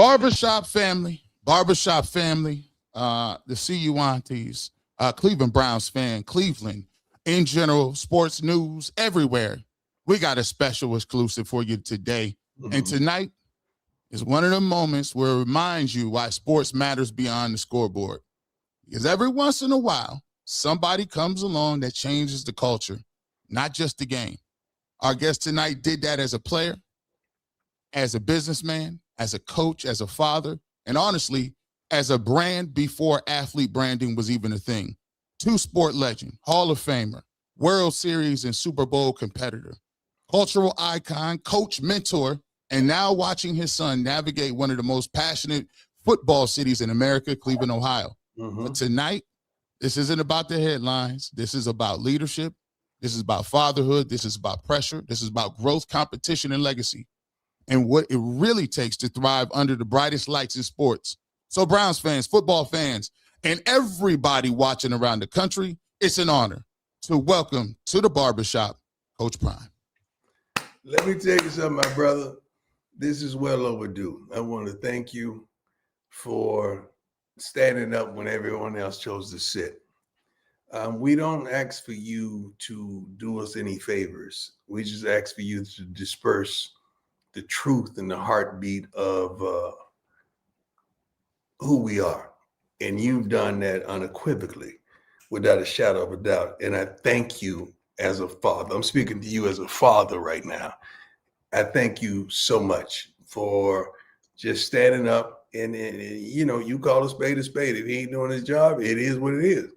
Barbershop family, the CU aunties, Cleveland Browns fan, Cleveland in general, sports news everywhere. We got a special exclusive for you today. And tonight is one of the moments where it reminds you why sports matters beyond the scoreboard. Because every once in a while, somebody comes along that changes the culture, not just the game. Our guest tonight did that as a player, as a businessman, as a coach, as a father, and honestly, as a brand before athlete branding was even a thing. Two-sport legend, Hall of Famer, World Series and Super Bowl competitor, cultural icon, coach, mentor, and now watching his son navigate one of the most passionate football cities in America, Cleveland, Ohio. But tonight, this isn't about the headlines. This is about leadership. This is about fatherhood. This is about pressure. This is about growth, competition, and legacy, and what it really takes to thrive under the brightest lights in sports. So Browns fans, football fans, and everybody watching around the country, it's an honor to welcome to the barbershop, Coach Prime. Let me tell you something, my brother. This is well overdue. I want to thank you for standing up when everyone else chose to sit. We don't ask for you to do us any favors. We just ask for you to disperse the truth and the heartbeat of who we are. And you've done that unequivocally, without a shadow of a doubt. And I thank you as a father. I'm speaking to you as a father right now. I thank you so much for just standing up and you know, you call a spade a spade. If he ain't doing his job, it is what it is.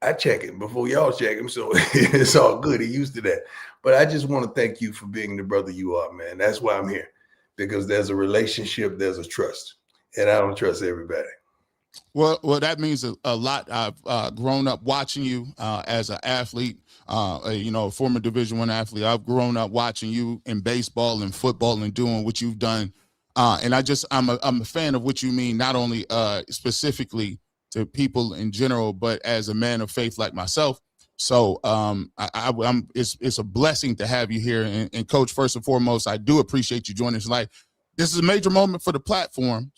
I check him before y'all check him, so it's all good. He used to that. But I just want to thank you for being the brother you are, man. That's why I'm here, because there's a relationship, there's a trust, and I don't trust everybody. Well, that means a lot. I've grown up watching you as an athlete, a former Division I athlete. I've grown up watching you in baseball and football and doing what you've done. And I'm a fan of what you mean, not only specifically to people in general, but as a man of faith like myself. So it's a blessing to have you here. And Coach, first and foremost, I do appreciate you joining us tonight. This is a major moment for the platform.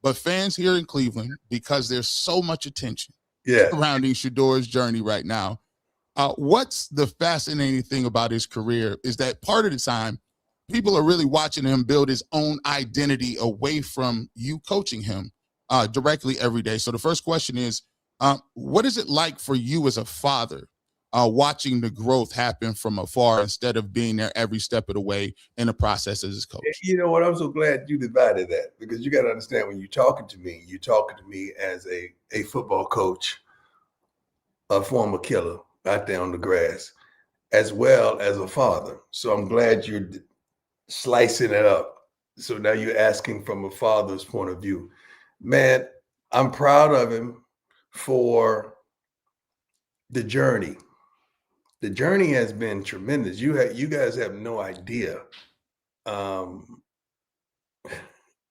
But fans here in Cleveland, because there's so much attention surrounding Shedeur's journey right now, what's the fascinating thing about his career is that part of the time, people are really watching him build his own identity away from you coaching him directly every day. So the first question is, what is it like for you as a father watching the growth happen from afar instead of being there every step of the way in the process as his coach? You know what? I'm so glad you divided that, because you got to understand, when you're talking to me as a football coach, a former killer out there on the grass, as well as a father. So I'm glad you're slicing it up. So now you're asking from a father's point of view. Man, I'm proud of him for the journey. The journey has been tremendous. You guys have no idea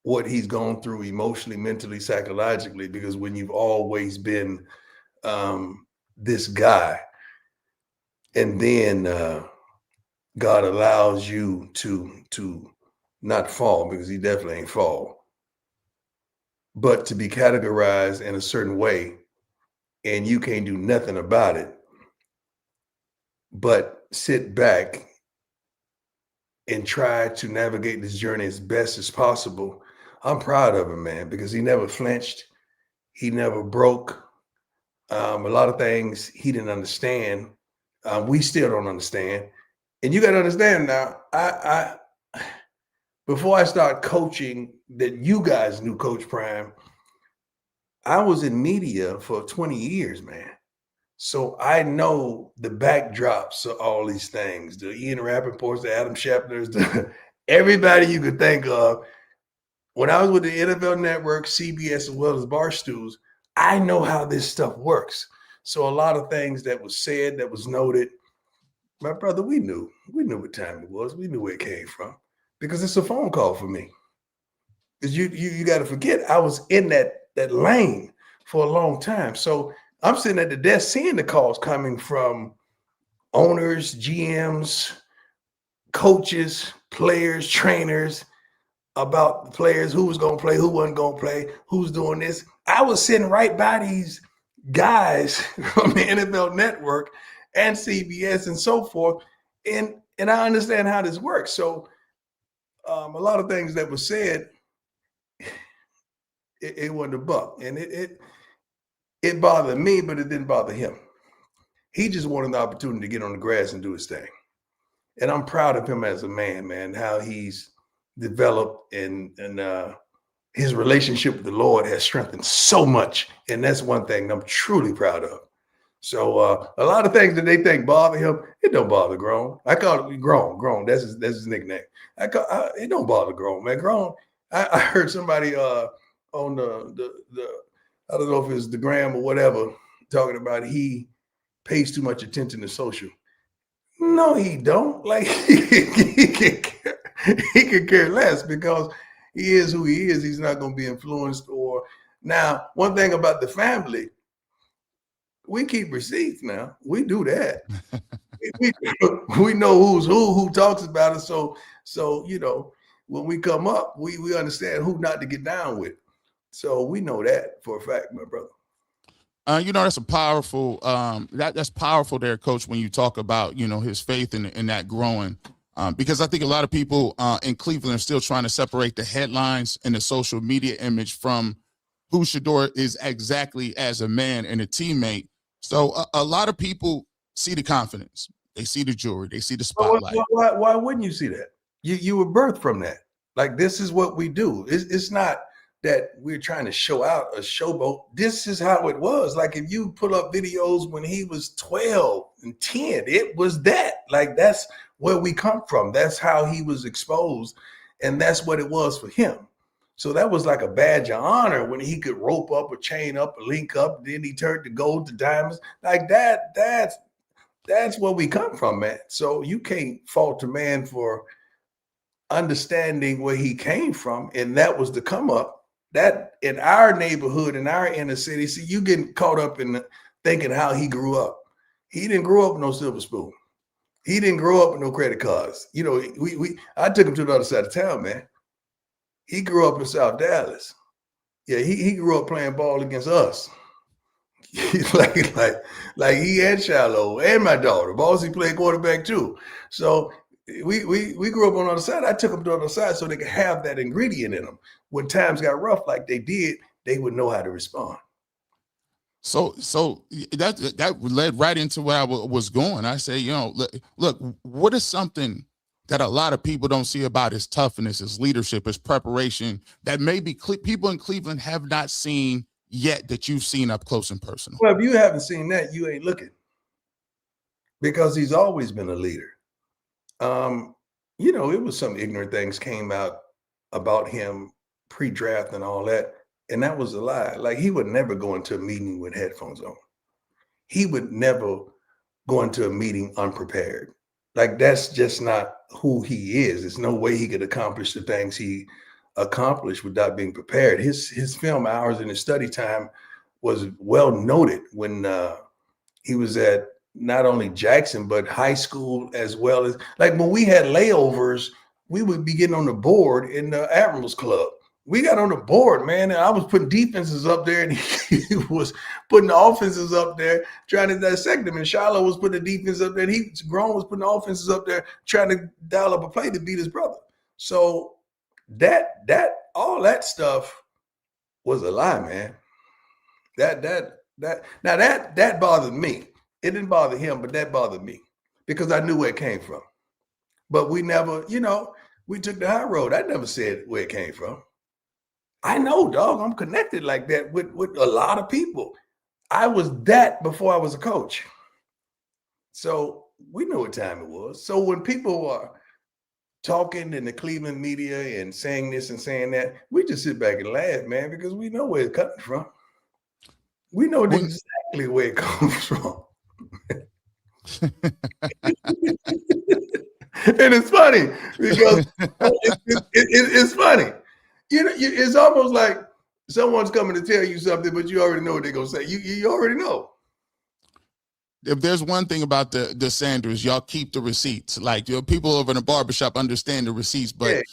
what he's gone through emotionally, mentally, psychologically, because when you've always been this guy, and then God allows you to not fall, because he definitely ain't fall, but to be categorized in a certain way, and you can't do nothing about it but sit back and try to navigate this journey as best as possible. I'm proud of him, man, because he never flinched. He never broke. A lot of things he didn't understand. We still don't understand. And you got to understand now, I before I start coaching, that you guys knew Coach Prime, I was in media for 20 years, man. So I know the backdrops of all these things, the Ian Rappaports, the Adam Schefter's, everybody you could think of. When I was with the NFL Network, CBS, as well as Barstools, I know how this stuff works. So a lot of things that was said, that was noted, my brother, we knew what time it was. We knew where it came from, because it's a phone call for me. Because you got to forget, I was in that lane for a long time. So I'm sitting at the desk seeing the calls coming from owners, GMs, coaches, players, trainers, about the players, who was going to play, who wasn't going to play, who's doing this. I was sitting right by these guys from the NFL Network and CBS and so forth, and I understand how this works. So a lot of things that were said, it wasn't a buck, and it bothered me, but it didn't bother him. He just wanted the opportunity to get on the grass and do his thing. And I'm proud of him as a man, how he's developed and his relationship with the Lord has strengthened so much. And that's one thing I'm truly proud of. So a lot of things that they think bother him, it don't bother Grown. I call it Grown. That's his nickname. It don't bother Grown, man. Grown. I heard somebody on the I don't know if it's the gram or whatever, talking about he pays too much attention to social. No, he don't. Like he could care less because he is who he is. He's not going to be influenced. Or now, one thing about the family, we keep receipts. Now we do that. we know who's who talks about it. So when we come up, we understand who not to get down with. So we know that for a fact, my brother. That's a powerful, that's powerful there, Coach, when you talk about, his faith in that growing, because I think a lot of people in Cleveland are still trying to separate the headlines and the social media image from who Shedeur is exactly as a man and a teammate. So a lot of people see the confidence, they see the jewelry, they see the spotlight. Why wouldn't you see that? You were birthed from that. Like, this is what we do. It's not that we're trying to show out a showboat. This is how it was. Like, if you pull up videos when he was 12 and 10, it was that. Like, that's where we come from. That's how he was exposed. And that's what it was for him. So that was like a badge of honor when he could rope up or chain up or link up. Then he turned to gold to diamonds. Like that. That's where we come from, man. So you can't fault a man for understanding where he came from. And that was the come up. That in our neighborhood, in our inner city, see, you getting caught up in thinking how he grew up. He didn't grow up with no silver spoon. He didn't grow up with no credit cards. I took him to the other side of town, man. He grew up in South Dallas. Yeah, he grew up playing ball against us. like he and Shiloh and my daughter. Bossy played quarterback too. So we grew up on the other side. I took them to the other side so they could have that ingredient in them. When times got rough like they did, they would know how to respond. So that led right into where I was going. I say, look, what is something that a lot of people don't see about his toughness, his leadership, his preparation that maybe people in Cleveland have not seen yet that you've seen up close and personal? Well, if you haven't seen that, you ain't looking, because he's always been a leader. It was some ignorant things came out about him pre-draft and all that, and that was a lie. Like, he would never go into a meeting with headphones on. He would never go into a meeting unprepared. Like, that's just not who he is. There's no way he could accomplish the things he accomplished without being prepared. His film hours and his study time was well noted when he was at not only Jackson, but high school, as well as, like, when we had layovers, we would be getting on the board in the Admirals Club. We got on the board, man, and I was putting defenses up there, and he was putting the offenses up there, trying to dissect them. And Shiloh was putting the defense up there, and Grown was putting the offenses up there, trying to dial up a play to beat his brother. So that all that stuff was a lie, man. That bothered me. It didn't bother him, but that bothered me because I knew where it came from. But we never, we took the high road. I never said where it came from. I know, dog, I'm connected like that with a lot of people. I was that before I was a coach. So we know what time it was. So when people are talking in the Cleveland media and saying this and saying that, we just sit back and laugh, man, because we know where it's coming from. We know exactly where it comes from. And it's funny because it's funny. It's almost like someone's coming to tell you something, but you already know what they're going to say. You already know. if there's one thing about the Sanders, y'all keep the receipts. Like, people over in the barbershop understand the receipts, but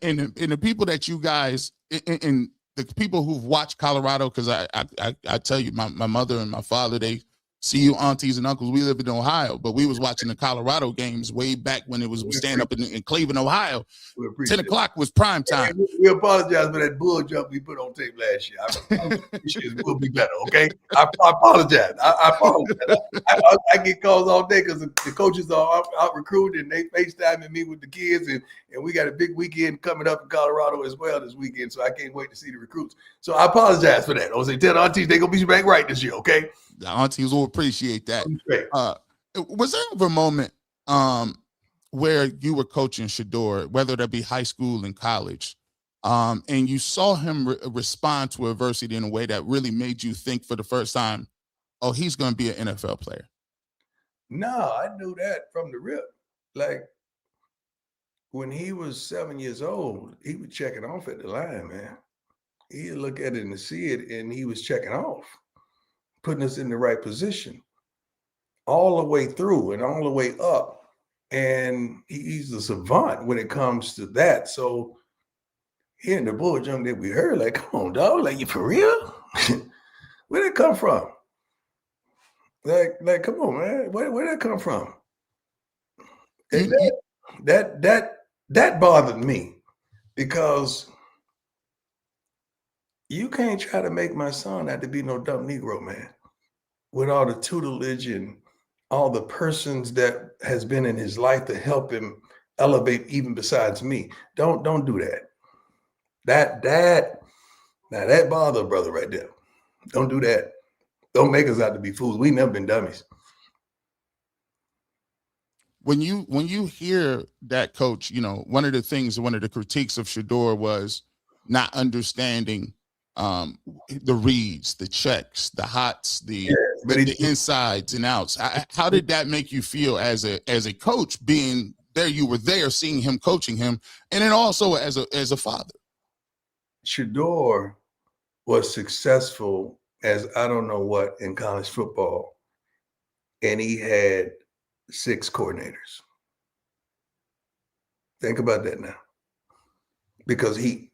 in the people that you guys in the people who've watched Colorado, because I tell you, my mother and my father, they see you aunties and uncles. We live in Ohio, but we was watching the Colorado games way back when it was staying up in Cleveland, Ohio. 10 o'clock was prime time. We apologize for that bull jump we put on tape last year. We'll be better, okay? I apologize. I apologize. I get calls all day because the coaches are out recruiting and they FaceTiming me with the kids, and we got a big weekend coming up in Colorado as well this weekend, so I can't wait to see the recruits. So I apologize for that. I was saying, tell the aunties they're going to be back right this year, okay? The aunties will appreciate that. Was there ever a moment where you were coaching Shedeur, whether that be high school and college, and you saw him respond to adversity in a way that really made you think for the first time, oh, he's going to be an NFL player? No, I knew that from the rip. Like, when he was 7 years old, he was checking off at the line, man. He'd look at it and see it, and he was checking off, putting us in the right position all the way through and all the way up. And he's a savant when it comes to that. So hearing the bull jump that we heard, like, come on, dog, like, you for real? Where'd it come from? Like, come on, man. Where'd that come from? That bothered me, because you can't try to make my son out to be no dumb Negro, man, with all the tutelage and all the persons that has been in his life to help him elevate, even besides me. Don't do that. That bother a brother right there. Don't do that. Don't make us out to be fools. We never been dummies. When you hear that, Coach, one of the critiques of Shedeur was not understanding the reads, the checks, the hots, the insides and outs. How did that make you feel as a coach, being there? You were there, seeing him, coaching him, and then also as a father. Shedeur was successful as I don't know what in college football, and he had 6 coordinators. Think about that now, because we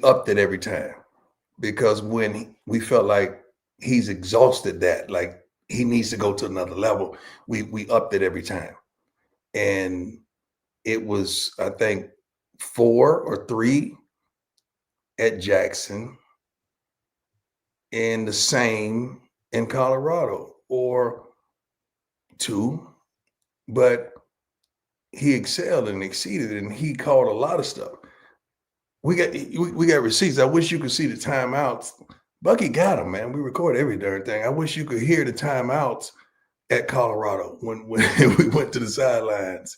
upped it every time. Because when we felt like he's exhausted that, like he needs to go to another level, we upped it every time. And it was, I think, 4 or 3 at Jackson, and the same in Colorado, or 2, but he excelled and exceeded, and he called a lot of stuff. We got receipts. I wish you could see the timeouts. Bucky got them, man. We record every darn thing. I wish you could hear the timeouts at Colorado when we went to the sidelines.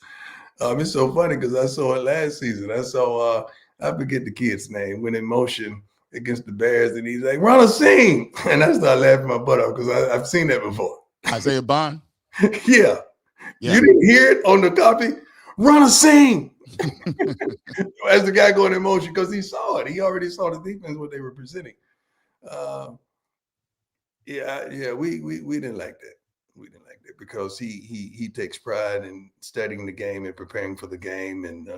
It's so funny because I saw it last season. I saw I forget the kid's name, went in motion against the Bears, and he's like, "Run a seam," and I started laughing my butt off because I've seen that before. Isaiah Bond. Yeah. You didn't hear it on the copy? Run a seam. As the guy going in motion, because he saw it. He already saw the defense, what they were presenting. We didn't like that. We didn't like that because he takes pride in studying the game and preparing for the game, and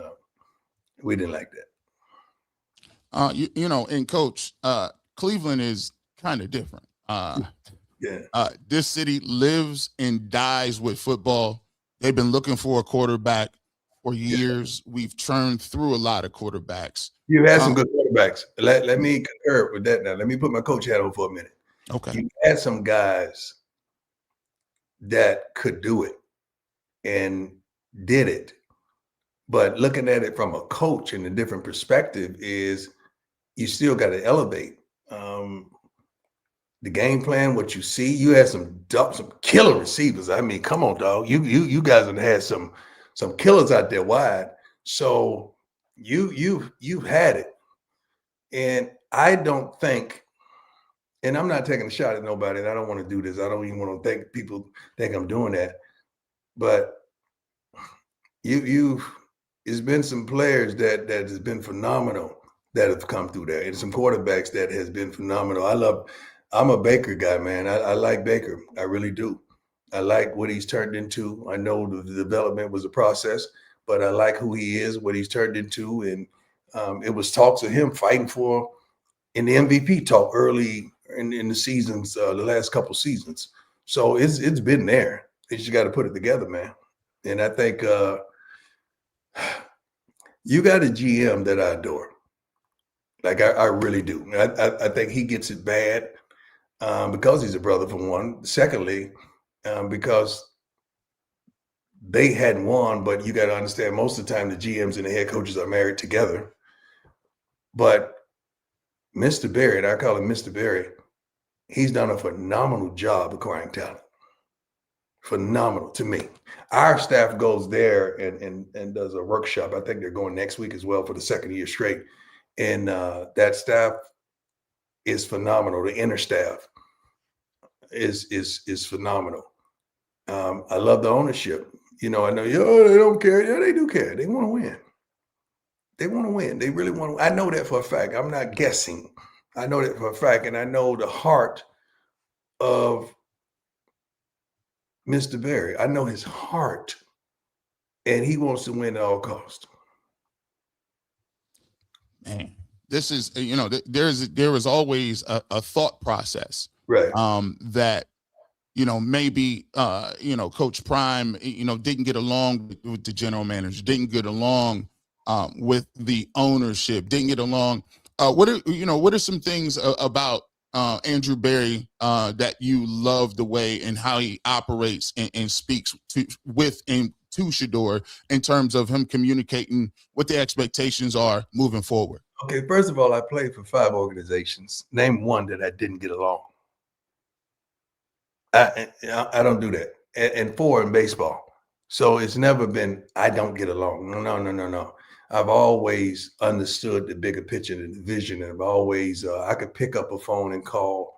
we didn't like that. And Coach, Cleveland is kind of different. This city lives and dies with football. They've been looking for a quarterback for years. We've churned through a lot of quarterbacks. You've had some good quarterbacks. Let me concur with that now. Let me put my coach hat on for a minute. Okay. You had some guys that could do it and did it. But looking at it from a coach in a different perspective is you still got to elevate. The game plan, what you see, you had some killer receivers. I mean, come on, dog. You guys have had some killers out there wide. So you had it. And I don't think, and I'm not taking a shot at nobody, and I don't want to do this. I don't even want to think people think I'm doing that. But it's been some players that has been phenomenal that have come through there, and some quarterbacks that has been phenomenal. I'm a Baker guy, man. I like Baker. I really do. I like what he's turned into. I know the development was a process, but I like who he is, what he's turned into. And it was talks of him fighting for in the MVP talk early in the seasons, the last couple seasons. So it's been there. You just got to put it together, man. And I think you got a GM that I adore. Like I really do. I think he gets it bad because he's a brother, for one. Secondly, because they hadn't won, but you got to understand most of the time the GMs and the head coaches are married together. But Mr. Berry, and I call him Mr. Berry, he's done a phenomenal job acquiring talent. Phenomenal to me. Our staff goes there and does a workshop. I think they're going next week as well for the second year straight. And that staff is phenomenal. The inner staff is phenomenal. I love the ownership. You know, I know, they don't care. Yeah, they do care. They want to win. They want to win. They really want to. I know that for a fact. I'm not guessing. I know that for a fact. And I know the heart of Mr. Berry. I know his heart. And he wants to win at all costs. Man, this is, there is always a thought process. Right. That, maybe, Coach Prime, didn't get along with the general manager, didn't get along with the ownership, didn't get along. What are some things about Andrew Berry that you love the way and how he operates and speaks to Shedeur in terms of him communicating what the expectations are moving forward? Okay, first of all, I played for 5 organizations. Name one that I didn't get along. I don't do that. And 4 in baseball. So it's never been, I don't get along. No. I've always understood the bigger picture and the vision. And I've always, I could pick up a phone and call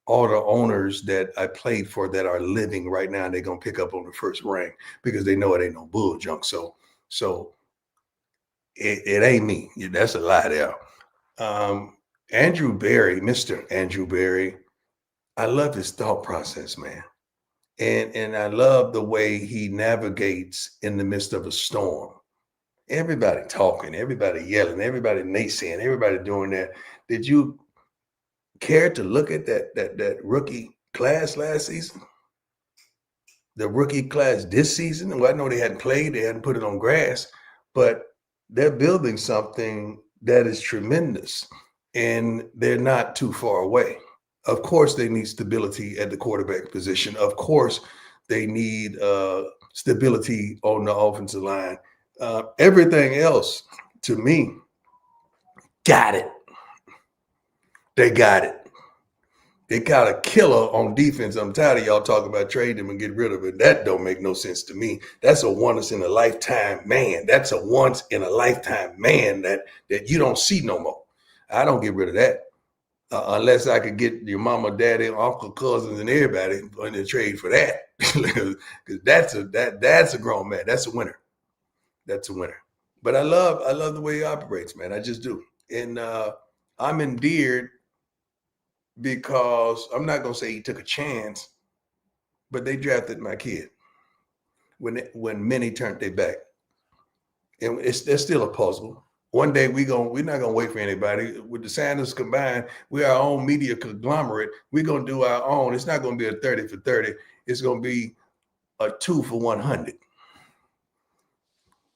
all the owners that I played for that are living right now. And they're going to pick up on the first ring because they know it ain't no bull junk. So it ain't me. That's a lie there. Andrew Berry, Mr. Andrew Berry, I love his thought process, man. And I love the way he navigates in the midst of a storm. Everybody talking, everybody yelling, everybody naysaying, everybody doing that. Did you care to look at that rookie class last season? The rookie class this season? Well, I know they hadn't played, they hadn't put it on grass, but they're building something that is tremendous, and they're not too far away. Of course, they need stability at the quarterback position. Of course, they need stability on the offensive line. Everything else, to me, got it. They got it. They got a killer on defense. I'm tired of y'all talking about trade them and get rid of it. That don't make no sense to me. That's a once in a lifetime man. That's a once in a lifetime man that you don't see no more. I don't get rid of that. Unless I could get your mama, daddy, uncle, cousins, and everybody in the trade for that. Because that's a grown man. That's a winner. That's a winner. But I love the way he operates, man. I just do. And I'm endeared because I'm not gonna say he took a chance, but they drafted my kid when many turned their back. And there's still a puzzle. One day we're not gonna wait for anybody. With the Sanders combined, we're our own media conglomerate. We're gonna do our own. It's not gonna be a 30 for 30. It's gonna be a 2 for 100.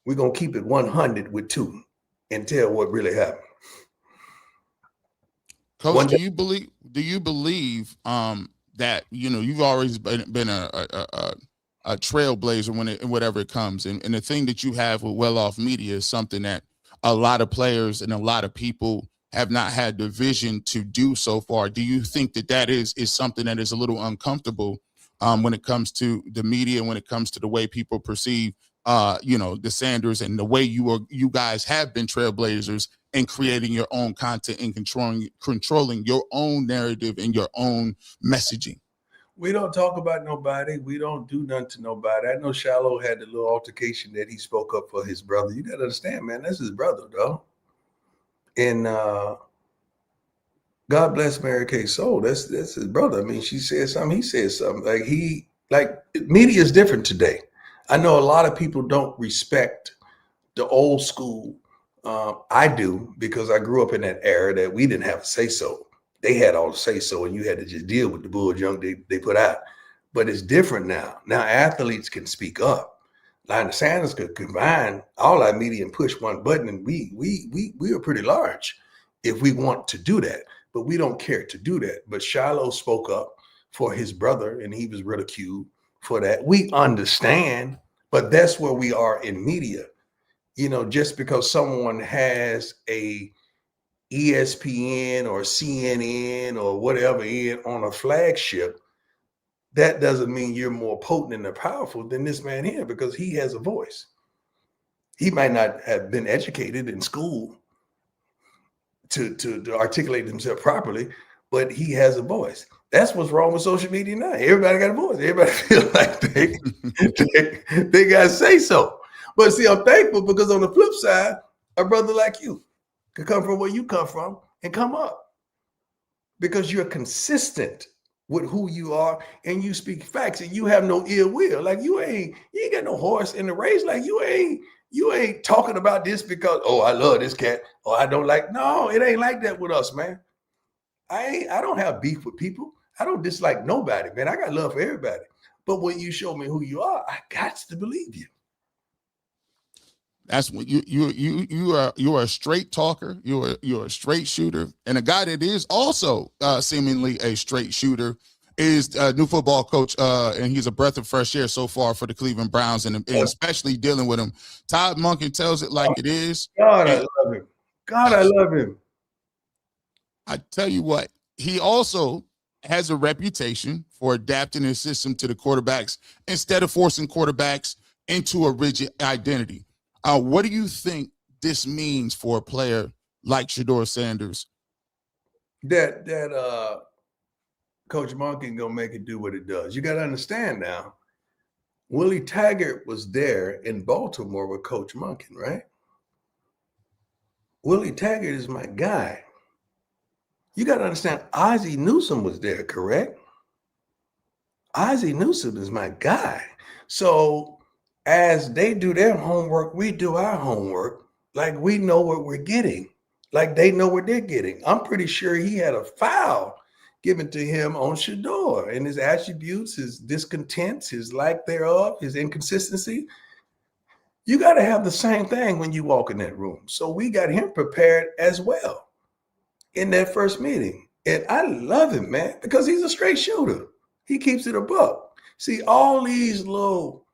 We're gonna keep it 100 with 2 and tell what really happened. Coach, do you believe that you've always been a trailblazer whatever it comes, and the thing that you have with Well Off Media is something that a lot of players and a lot of people have not had the vision to do so far. Do you think that is something that is a little uncomfortable when it comes to the media, when it comes to the way people perceive the Sanders and the way you guys have been trailblazers and creating your own content and controlling your own narrative and your own messaging? We don't talk about nobody. We don't do nothing to nobody. I know Shiloh had the little altercation that he spoke up for his brother. You got to understand, man, that's his brother, though. And God bless Mary Kay Soul. That's his brother. I mean, she said something, he said something. Like Like media is different today. I know a lot of people don't respect the old school. I do, because I grew up in that era that we didn't have a say so. They had all the say so, and you had to just deal with the bull junk they put out. But it's different now. Now athletes can speak up. Deion Sanders could combine all our media and push one button, and we are pretty large if we want to do that. But we don't care to do that. But Shiloh spoke up for his brother, and he was ridiculed for that. We understand, but that's where we are in media. You know, just because someone has a ESPN or CNN or whatever in on a flagship, that doesn't mean you're more potent and powerful than this man here, because he has a voice. He might not have been educated in school to articulate himself properly, but he has a voice. That's what's wrong with social media now. Everybody got a voice. Everybody feels like they got to say so. But see, I'm thankful because on the flip side, a brother like you could come from where you come from and come up, because you're consistent with who you are and you speak facts and you have no ill will. Like you ain't got no horse in the race. Like you ain't talking about this because, oh, I love this cat, or I don't like. No, it ain't like that with us, man. I don't have beef with people. I don't dislike nobody, man. I got love for everybody. But when you show me who you are, I got to believe you. That's what you are a straight talker. You're a straight shooter, and a guy that is also seemingly a straight shooter is a new football coach, and he's a breath of fresh air so far for the Cleveland Browns, and especially dealing with him. Todd Monken tells it like it is. God, I love him. God, I love him. I tell you what, he also has a reputation for adapting his system to the quarterbacks instead of forcing quarterbacks into a rigid identity. What do you think this means for a player like Shedeur Sanders? That Coach Monken gonna make it do what it does. You got to understand now. Willie Taggart was there in Baltimore with Coach Monken, right? Willie Taggart is my guy. You got to understand, Ozzie Newsome was there, correct? Ozzie Newsome is my guy. So as they do their homework, we do our homework. Like we know what we're getting. Like they know what they're getting. I'm pretty sure he had a foul given to him on Shedeur and his attributes, his discontents, his lack thereof, his inconsistency. You got to have the same thing when you walk in that room. So we got him prepared as well in that first meeting. And I love him, man, because he's a straight shooter. He keeps it a buck. See, all these little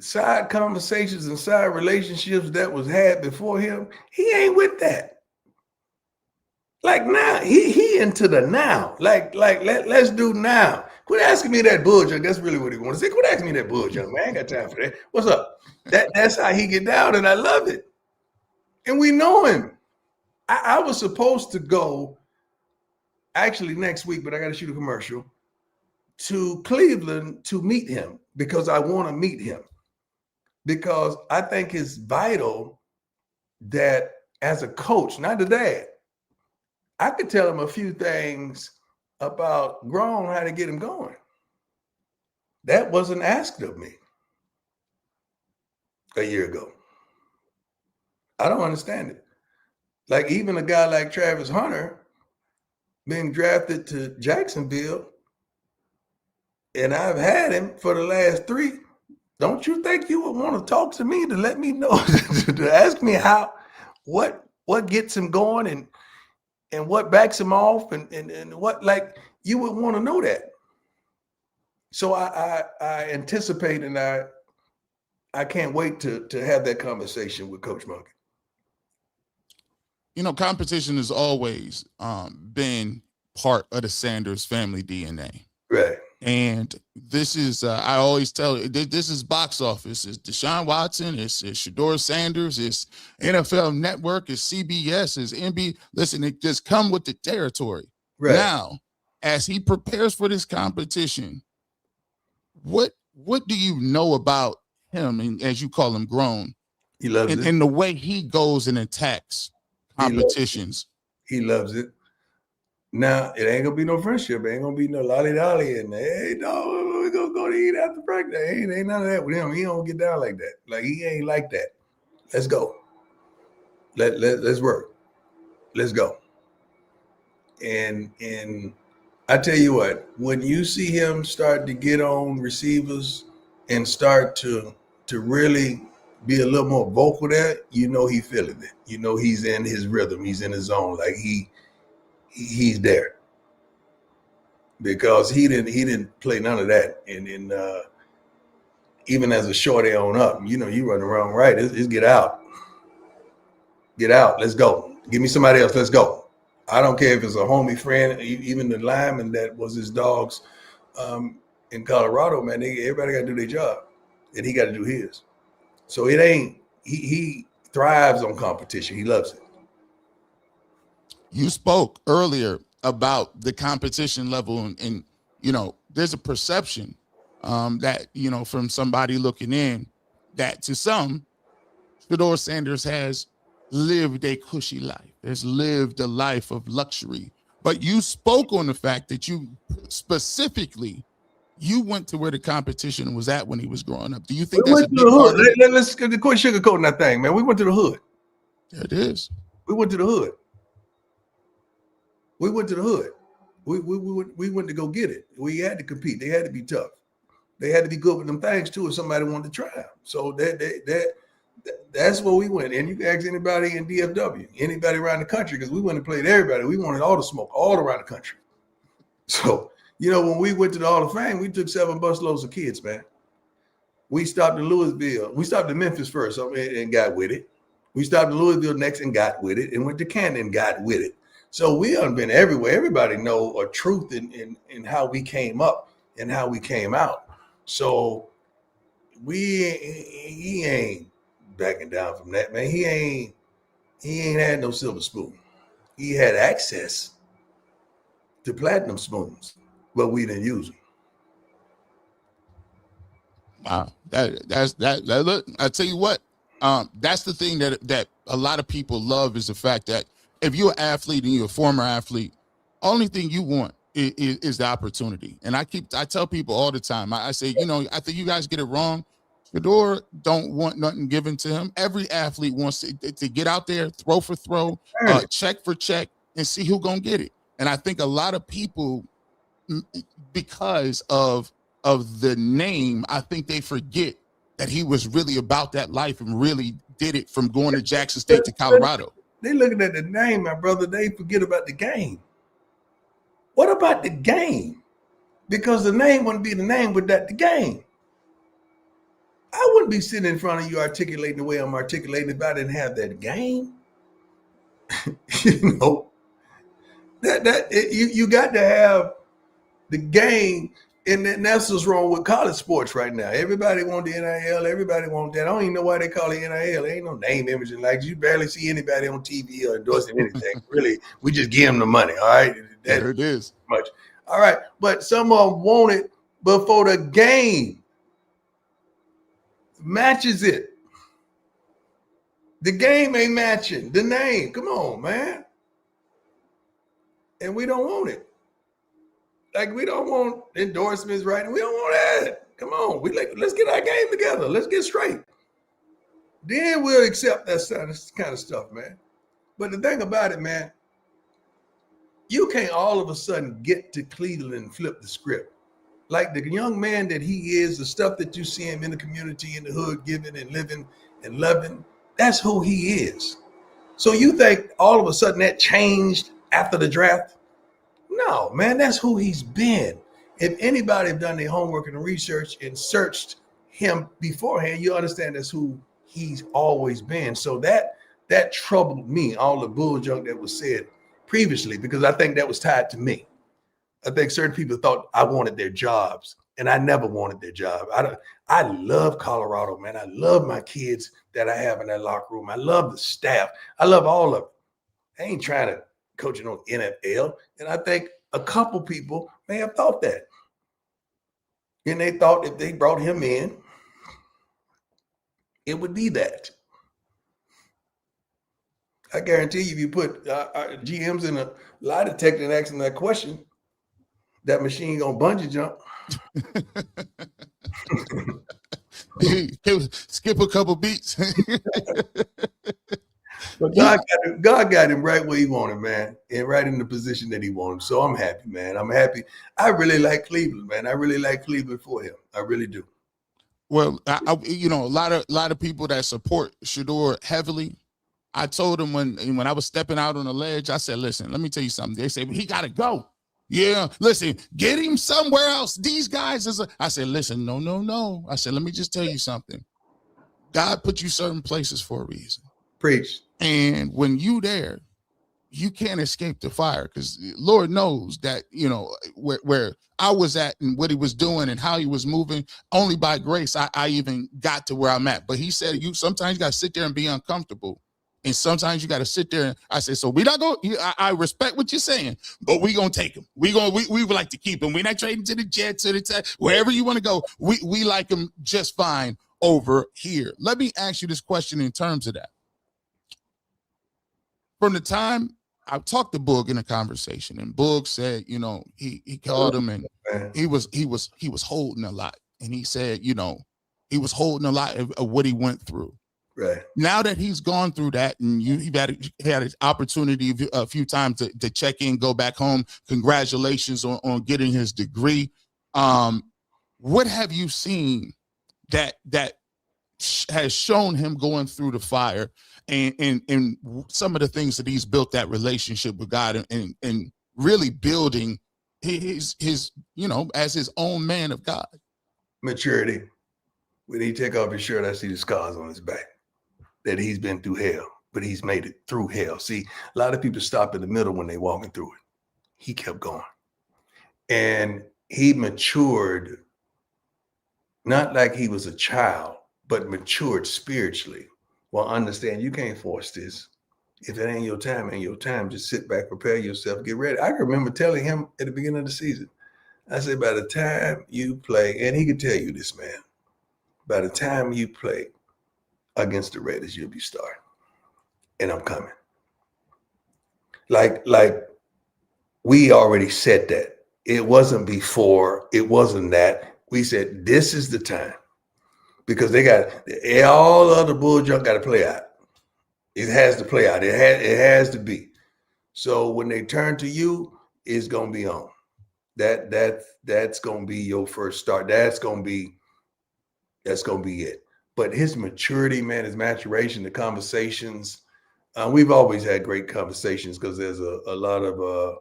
side conversations and side relationships that was had before him, he ain't with that. Like now, he into the now. Let's do now. Quit asking me that bull junk. That's really what he wants to say. Quit asking me that bull junk, man. I ain't got time for that. What's up? That's how he get down, and I love it. And we know him. I was supposed to go actually next week, but I got to shoot a commercial to Cleveland to meet him because I want to meet him. Because I think it's vital that as a coach, not the dad, I could tell him a few things about grown, how to get him going. That wasn't asked of me a year ago. I don't understand it. Like even a guy like Travis Hunter being drafted to Jacksonville, and I've had him for the last 3. Don't you think you would want to talk to me to let me know, to ask me what gets him going and what backs him off and what, like, you would want to know that. So I anticipate, and I can't wait to have that conversation with Coach Monken. You know, competition has always been part of the Sanders family DNA. Right. And this is, I always tell you, this is box office. It's Deshaun Watson, it's Shedeur Sanders, it's NFL Network, it's CBS, it's NBC. Listen, it just come with the territory. Right. Now, as he prepares for this competition, what do you know about him, and as you call him, grown? He loves it. And the way he goes and attacks competitions. He loves it. Now, it ain't gonna be no friendship. It ain't gonna be no lolly-dolly and hey, no, we're gonna go to eat after practice. Ain't none of that with him. He don't get down like that. Like he ain't like that. Let's go. Let's work. Let's go. And I tell you what, when you see him start to get on receivers and start to really be a little more vocal there, you know he feeling it. You know he's in his rhythm. He's in his zone. Like he's there. Because he didn't play none of that. And even as a shorty on up, you know, you run around right. It's get out. Get out. Let's go. Give me somebody else. Let's go. I don't care if it's a homie friend, even the lineman that was his dogs in Colorado, man, everybody got to do their job. And he got to do his. So it ain't, he thrives on competition. He loves it. You spoke earlier about the competition level and you know, there's a perception that, you know, from somebody looking in that to some, Shedeur Sanders has lived a cushy life, has lived a life of luxury. But you spoke on the fact that you specifically, you went to where the competition was at when he was growing up. Do you think We that's a went to the big part hood. of it? Let's quit sugarcoating that thing, man. We went to the hood. There it is. We went to the hood. We went to the hood. We went to go get it. We had to compete. They had to be tough. They had to be good with them things too if somebody wanted to try them. So that's where we went. And you can ask anybody in DFW, anybody around the country, because we went and played everybody. We wanted all the smoke all around the country. So, you know, when we went to the Hall of Fame, we took 7 busloads of kids, man. We stopped in Louisville. We stopped in Memphis first and got with it. We stopped in Louisville next and got with it, and went to Canton and got with it. So we done been everywhere. Everybody know a truth in how we came up and how we came out. So he ain't backing down from that, man. He ain't had no silver spoon. He had access to platinum spoons, but we didn't use them. Wow, that's look, I tell you what, that's the thing that a lot of people love is the fact that if you're an athlete and you're a former athlete, only thing you want is the opportunity. And I tell people all the time, I say, you know, I think you guys get it wrong. Shedeur don't want nothing given to him. Every athlete wants to get out there, throw for throw, check for check, and see who gonna get it. And I think a lot of people, because of the name, I think they forget that he was really about that life and really did it from going to Jackson State to Colorado. They looking at the name, my brother. They forget about the game. What about the game? Because the name wouldn't be the name without the game. I wouldn't be sitting in front of you articulating the way I'm articulating if I didn't have that game. You know, you got to have the game, and that's what's wrong with college sports right now. Everybody want the NIL. Everybody want that. I don't even know why they call it NIL. There ain't no name, image, and like you barely see anybody on TV or endorsing anything. Really, we just give them the money. All right, There it is. Much. All right, but some of them want it before the game matches it. The game ain't matching the name. Come on, man. And we don't want it. Like we don't want endorsements, right? We don't want that. Come on, let's get our game together. Let's get straight. Then we'll accept that kind of stuff, man. But the thing about it, man, you can't all of a sudden get to Cleveland and flip the script. Like the young man that he is, the stuff that you see him in the community, in the hood, giving and living and loving, that's who he is. So you think all of a sudden that changed after the draft? No, man, that's who he's been. If anybody have done their homework and research and searched him beforehand, you understand that's who he's always been. So that troubled me, all the bull junk that was said previously, because I think that was tied to me. I think certain people thought I wanted their jobs, and I never wanted their job. I love Colorado, man. I love my kids that I have in that locker room. I love the staff. I love all of it. I ain't trying to coach on NFL. And I think a couple people may have thought that. And they thought if they brought him in, it would be that. I guarantee you, if you put GMs in a lie detector and ask them that question, that machine gonna bungee jump. Skip a couple beats. But God got him right where he wanted, man, and right in the position that he wanted. So I'm happy, man. I'm happy. I really like Cleveland, man. I really like Cleveland for him. I really do. Well, a lot of people that support Shedeur heavily. I told him when I was stepping out on the ledge, I said, listen, let me tell you something. They said, he got to go. Yeah, listen, get him somewhere else. These guys I said, listen, no. I said, let me just tell you something. God put you certain places for a reason. Preach. And when you there, you can't escape the fire, because Lord knows that, where I was at and what he was doing and how he was moving, only by grace I even got to where I'm at. But he said, sometimes you got to sit there and be uncomfortable. And sometimes you got to sit there. And I said, so we not going, I respect what you're saying, but we going to take him. We would like to keep him. We're not trading to the Jets, to the wherever you want to go. We like him just fine over here. Let me ask you this question in terms of that. From the time I talked to Boog in a conversation, and Boog said, he called him and he was holding a lot. And he said, he was holding a lot of what he went through. Right. Now that he's gone through that, and you've had an opportunity a few times to check in, go back home. Congratulations on getting his degree. What have you seen that has shown him going through the fire and some of the things that he's built that relationship with God and really building his as his own man of God? Maturity. When he take off his shirt, I see the scars on his back. That he's been through hell, but he's made it through hell. See, a lot of people stop in the middle when they're walking through it. He kept going. And he matured, not like he was a child, but matured spiritually. Well, understand, you can't force this. If it ain't your time, ain't your time. Just sit back, prepare yourself, get ready. I remember telling him at the beginning of the season, I said, by the time you play, and he could tell you this, man, by the time you play against the Raiders, you'll be starting. And I'm coming. Like we already said that. It wasn't before, it wasn't that. We said, this is the time. Because they got all other bull junk got to play out. It has to play out. It has to be. So when they turn to you, it's gonna be on. That's gonna be your first start. That's gonna be it. But his maturity, man, his maturation, the conversations, we've always had great conversations because there's a lot of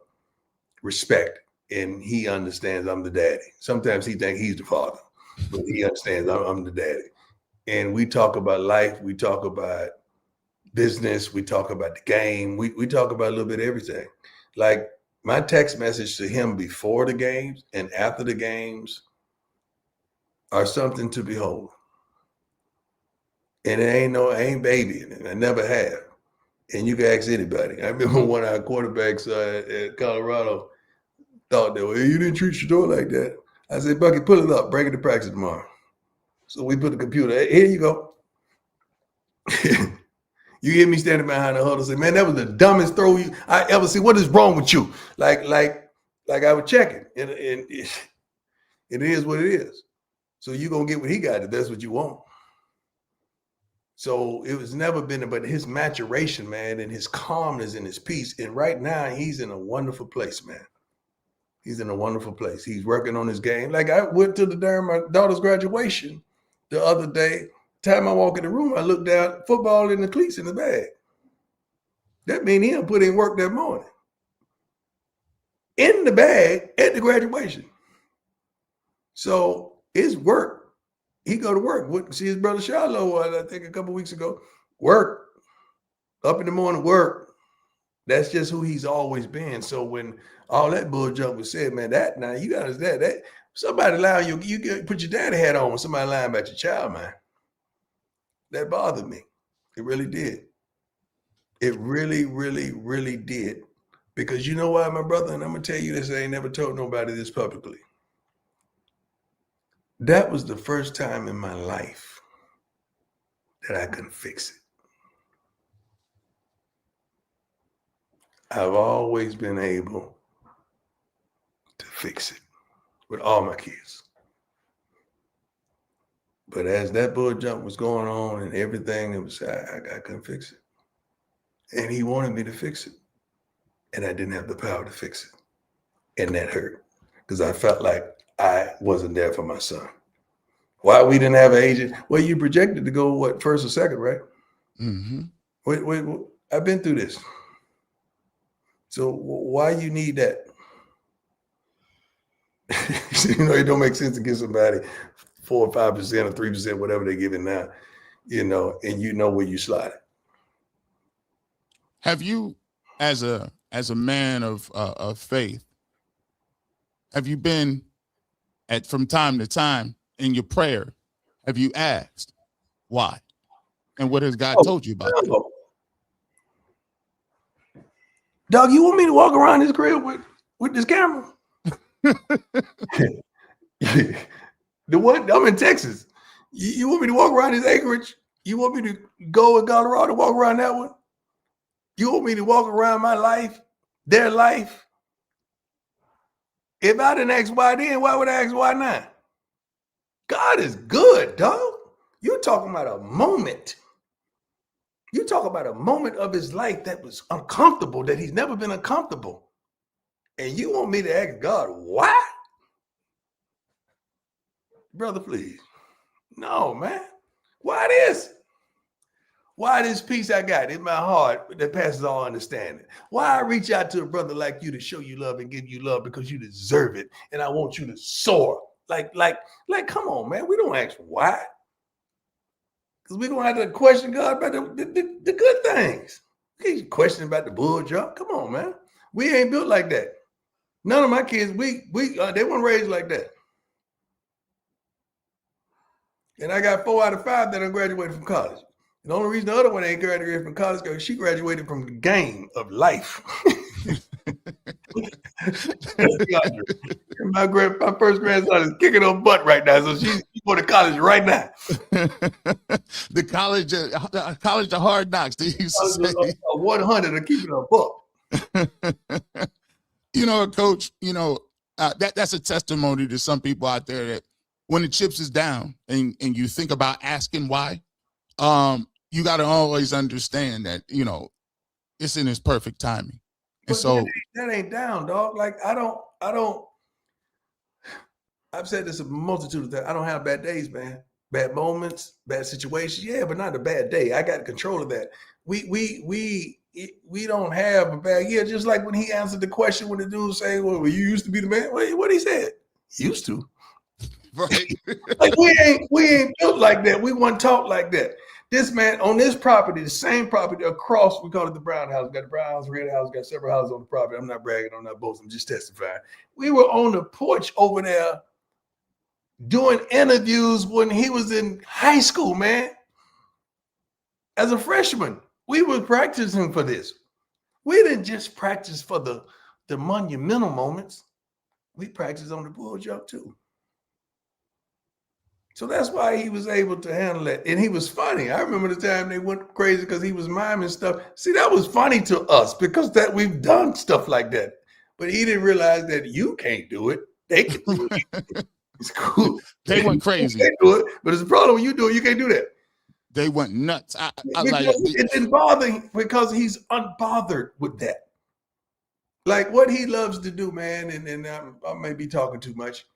respect, and he understands I'm the daddy. Sometimes he thinks he's the father, but he understands I'm the daddy. And we talk about life. We talk about business. We talk about the game. We talk about a little bit of everything. Like my text message to him before the games and after the games are something to behold. And it ain't baby in it. I never have. And you can ask anybody. I remember one of our quarterbacks at Colorado thought that, well, you didn't treat Shedeur like that. I said, Bucky, pull it up, bring it to practice tomorrow. So we put the computer, here you go. You hear me standing behind the huddle, say, man, that was the dumbest throw I ever see. What is wrong with you? Like I was checking. And it is what it is. So you're going to get what he got if that's what you want. So it was never been, but his maturation, man, and his calmness and his peace. And right now, he's in a wonderful place, man. He's in a wonderful place. He's working on his game. Like I went to my daughter's graduation the other day. Time I walk in the room, I look down, football in the cleats in the bag. That means he done put in work that morning. In the bag at the graduation. So it's work. He go to work. Went to see his brother Shiloh, I think a couple weeks ago. Work. Up in the morning, work. That's just who he's always been. So when all that bull junk was said, man, that now you got to that somebody lying you get put your daddy hat on when somebody lying about your child, man. That bothered me. It really did. It really, really, really did. Because you know why, my brother, and I'm gonna tell you this, I ain't never told nobody this publicly. That was the first time in my life that I couldn't fix it. I've always been able to fix it with all my kids. But as that bull jump was going on and everything, it was I couldn't fix it. And he wanted me to fix it. And I didn't have the power to fix it. And that hurt. Because I felt like I wasn't there for my son. Why we didn't have an agent? Well, you projected to go, what, first or second, right? Mm-hmm. Wait, I've been through this. So why you need that? It don't make sense to give somebody 4 or 5% or 3%, whatever they're giving now, and you know where you slide it. Have you, as a man of faith, have you been from time to time in your prayer, have you asked why? And what has God told you about that? Dog, you want me to walk around this crib with this camera? The what? I'm in Texas. You want me to walk around this acreage? You want me to go in Colorado, walk around that one? You want me to walk around my life, their life? If I didn't ask why then, why would I ask why now? God is good, dog. You're talking about a moment. You talk about a moment of his life that was uncomfortable, that he's never been uncomfortable. And you want me to ask God why? Brother, please. No, man. Why this? Why this peace I got in my heart that passes all understanding? Why I reach out to a brother like you to show you love and give you love because you deserve it. And I want you to soar. Like, come on, man. We don't ask why. Because we're going to have to question God about the good things. We ain't questioning about the bull jump. Come on, man. We ain't built like that. None of my kids, they weren't raised like that. And I got 4 out of 5 that are graduated from college. And the only reason the other one ain't graduated from college is because she graduated from the game of life. My first grandson is kicking her butt right now, so she's going to college right now. The college of hard knocks. They used to say. 100 are keeping her buck. Coach. That's a testimony to some people out there that when the chips is down and you think about asking why, you got to always understand that it's in his perfect timing. And so that ain't down, dog. Like I don't. I've said this a multitude of times. I don't have bad days, man. Bad moments, bad situations. Yeah, but not a bad day. I got control of that. We don't have a bad year. Just like when he answered the question when the dude say, "Well, you used to be the man." What he said? Used to. Right. Like we ain't built like that. We weren't taught like that. This man on this property, the same property across, we call it the Brown House. Got the Brown House, Red House, got several houses on the property. I'm not bragging, I'm not boasting, I'm just testifying. We were on the porch over there doing interviews when he was in high school, man. As a freshman, we were practicing for this. We didn't just practice for the monumental moments. We practiced on the bull jump too. So that's why he was able to handle it. And he was funny. I remember the time they went crazy because he was miming stuff. See, that was funny to us because that we've done stuff like that. But he didn't realize that you can't do it. They can do it. It's cool. They went crazy. They do it, but it's a problem when you do it, you can't do that. They went nuts. It didn't bother him because he's unbothered with that. Like what he loves to do, man, and I may be talking too much.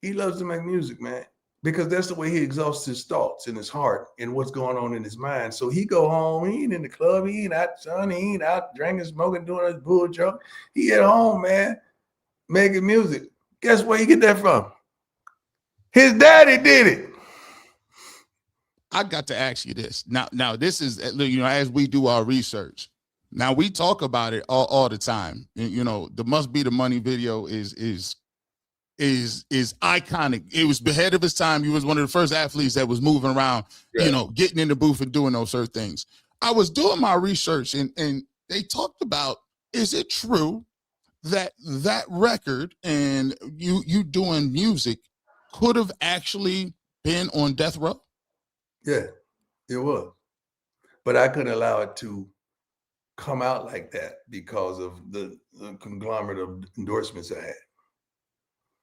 He loves to make music, man. Because that's the way he exhausts his thoughts in his heart and what's going on in his mind. So he go home, he ain't in the club, he ain't out, son, he ain't out drinking, smoking, doing his bull jump. He at home, man, making music. Guess where he get that from? His daddy did it. I got to ask you this. Now this is, as we do our research. Now we talk about it all the time. The Must Be the Money video is iconic. It was ahead of his time. He was one of the first athletes that was moving around, getting in the booth and doing those certain things. I was doing my research and they talked about, is it true that record and you doing music could have actually been on death row? Yeah, it was. But I couldn't allow it to come out like that because of the conglomerate of endorsements I had.